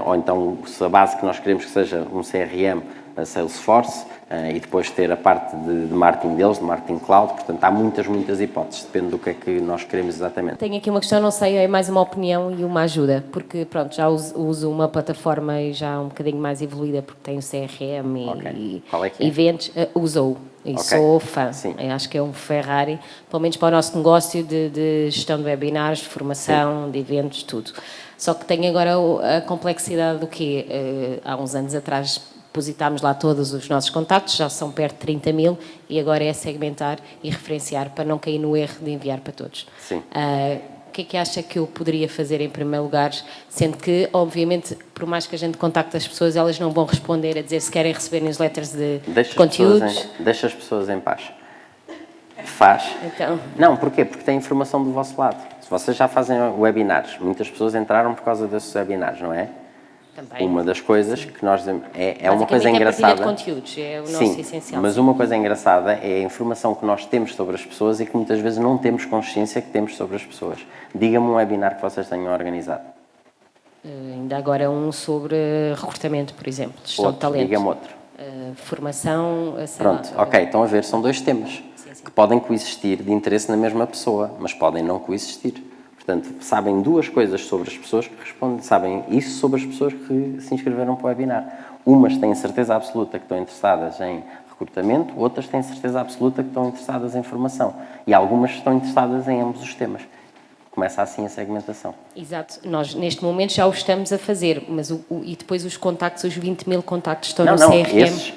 ou então se a base que nós queremos que seja um CRM, a Salesforce, e depois ter a parte de marketing deles, de marketing cloud, portanto há muitas hipóteses, depende do que é que nós queremos exatamente. Tenho aqui uma questão, não sei, é mais uma opinião e uma ajuda, porque pronto, já uso uma plataforma e já um bocadinho mais evoluída, porque tem o CRM e Qual é que é? eventos, usou. E sou fã, acho que é um Ferrari, pelo menos para o nosso negócio de gestão de webinars, de formação, de eventos, tudo. Só que tem agora a complexidade do quê? Há uns anos atrás depositámos lá todos os nossos contactos, já são perto de 30 mil, e agora é segmentar e referenciar para não cair no erro de enviar para todos. Sim. O que é que acha que eu poderia fazer em primeiro lugar, sendo que, obviamente, por mais que a gente contacte as pessoas, elas não vão responder a dizer se querem receber newsletters de conteúdos? Deixa as pessoas em paz. Faz. Então. Não, porquê? Porque tem informação do vosso lado. Se vocês já fazem webinars, muitas pessoas entraram por causa desses webinars, não é? Também. Uma das coisas que nós é uma coisa engraçada. É a partilha de conteúdos, é o nosso Sim, essencial. mas uma coisa engraçada é a informação que nós temos sobre as pessoas e que muitas vezes não temos consciência que temos sobre as pessoas. Diga-me um webinar que vocês tenham organizado. Ainda agora um sobre recrutamento, por exemplo, gestão de talento. Diga-me outro. Formação. Pronto, ok, estão a ver, são 2 temas que podem coexistir de interesse na mesma pessoa, mas podem não coexistir. Portanto, sabem 2 coisas sobre as pessoas que respondem, sabem isso sobre as pessoas que se inscreveram para o webinar. Umas têm certeza absoluta que estão interessadas em recrutamento, outras têm certeza absoluta que estão interessadas em formação. E algumas estão interessadas em ambos os temas. Começa assim a segmentação. Exato. Nós, neste momento, já o estamos a fazer, mas e depois os contactos, os 20 mil contactos estão no CRM?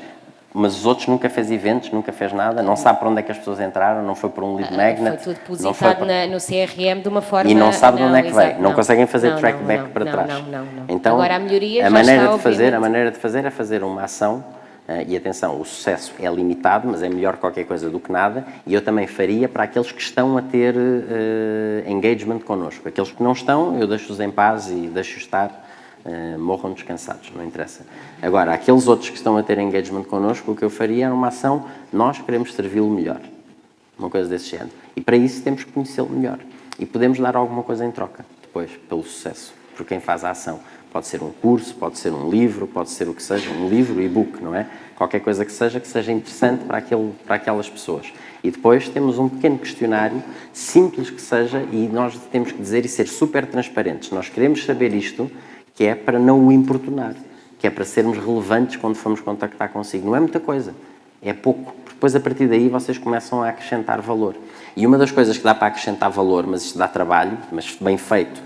Mas os outros nunca fez eventos, nunca fez nada, não sabe para onde é que as pessoas entraram, não foi por um lead magnet. Foi tudo não foi depositado no CRM de uma forma... E não sabe de onde é que exato, veio. Não conseguem fazer trackback para trás. Não. Então, Agora a melhoria já maneira está, de fazer, a obviamente. maneira de fazer é fazer uma ação, e atenção, o sucesso é limitado, mas é melhor qualquer coisa do que nada, e eu também faria para aqueles que estão a ter engagement connosco. Aqueles que não estão, eu deixo-os em paz e deixo-os estar. Morram descansados, não interessa. Agora, aqueles outros que estão a ter engagement connosco, o que eu faria era uma ação, nós queremos servi-lo melhor. Uma coisa desse género. E para isso temos que conhecê-lo melhor. E podemos dar alguma coisa em troca, depois, pelo sucesso, por quem faz a ação. Pode ser um curso, pode ser um livro, pode ser o que seja, um livro, e-book, não é? Qualquer coisa que seja interessante para aquelas pessoas. E depois temos um pequeno questionário, simples que seja, e nós temos que dizer e ser super transparentes. Nós queremos saber isto, que é para não o importunar, que é para sermos relevantes quando formos contactar consigo. Não é muita coisa, é pouco. Depois, a partir daí, vocês começam a acrescentar valor. E uma das coisas que dá para acrescentar valor, mas isto dá trabalho, mas bem feito,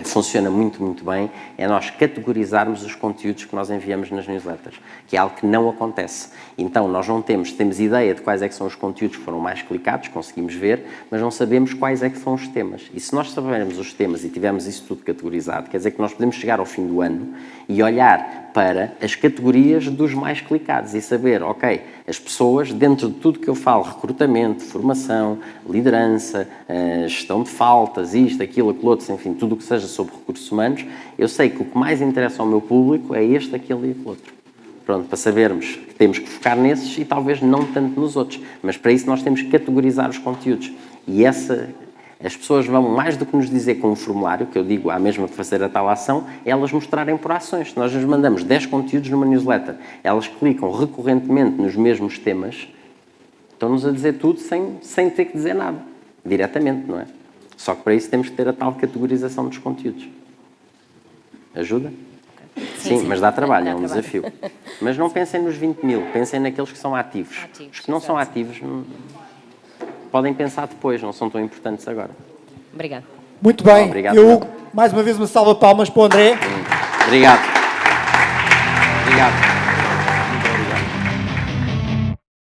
funciona muito, muito bem, é nós categorizarmos os conteúdos que nós enviamos nas newsletters, que é algo que não acontece. Então, nós não temos ideia de quais é que são os conteúdos que foram mais clicados, conseguimos ver, mas não sabemos quais é que são os temas. E se nós sabermos os temas e tivermos isso tudo categorizado, quer dizer que nós podemos chegar ao fim do ano e olhar para as categorias dos mais clicados e saber, ok, as pessoas, dentro de tudo que eu falo, recrutamento, formação, liderança, gestão de faltas, isto, aquilo, aquilo outro, enfim, tudo o que seja sobre recursos humanos, eu sei que o que mais interessa ao meu público é este, aquele e aquele outro. Pronto, para sabermos que temos que focar nesses e talvez não tanto nos outros. Mas para isso nós temos que categorizar os conteúdos. E as pessoas vão, mais do que nos dizer com um formulário, que eu digo à mesma que fazer a tal ação, é elas mostrarem por ações. Se nós nos mandamos 10 conteúdos numa newsletter, elas clicam recorrentemente nos mesmos temas, estão-nos a dizer tudo sem ter que dizer nada, diretamente, não é? Só que para isso temos que ter a tal categorização dos conteúdos. Ajuda? Sim, mas dá trabalho, é um desafio. Mas não pensem nos 20 mil, pensem naqueles que são ativos. Os que não são ativos podem pensar depois, não são tão importantes agora. Obrigada. Muito bem. Obrigado, Eu, mais uma vez, uma salva de palmas para o André. Obrigado. Obrigado.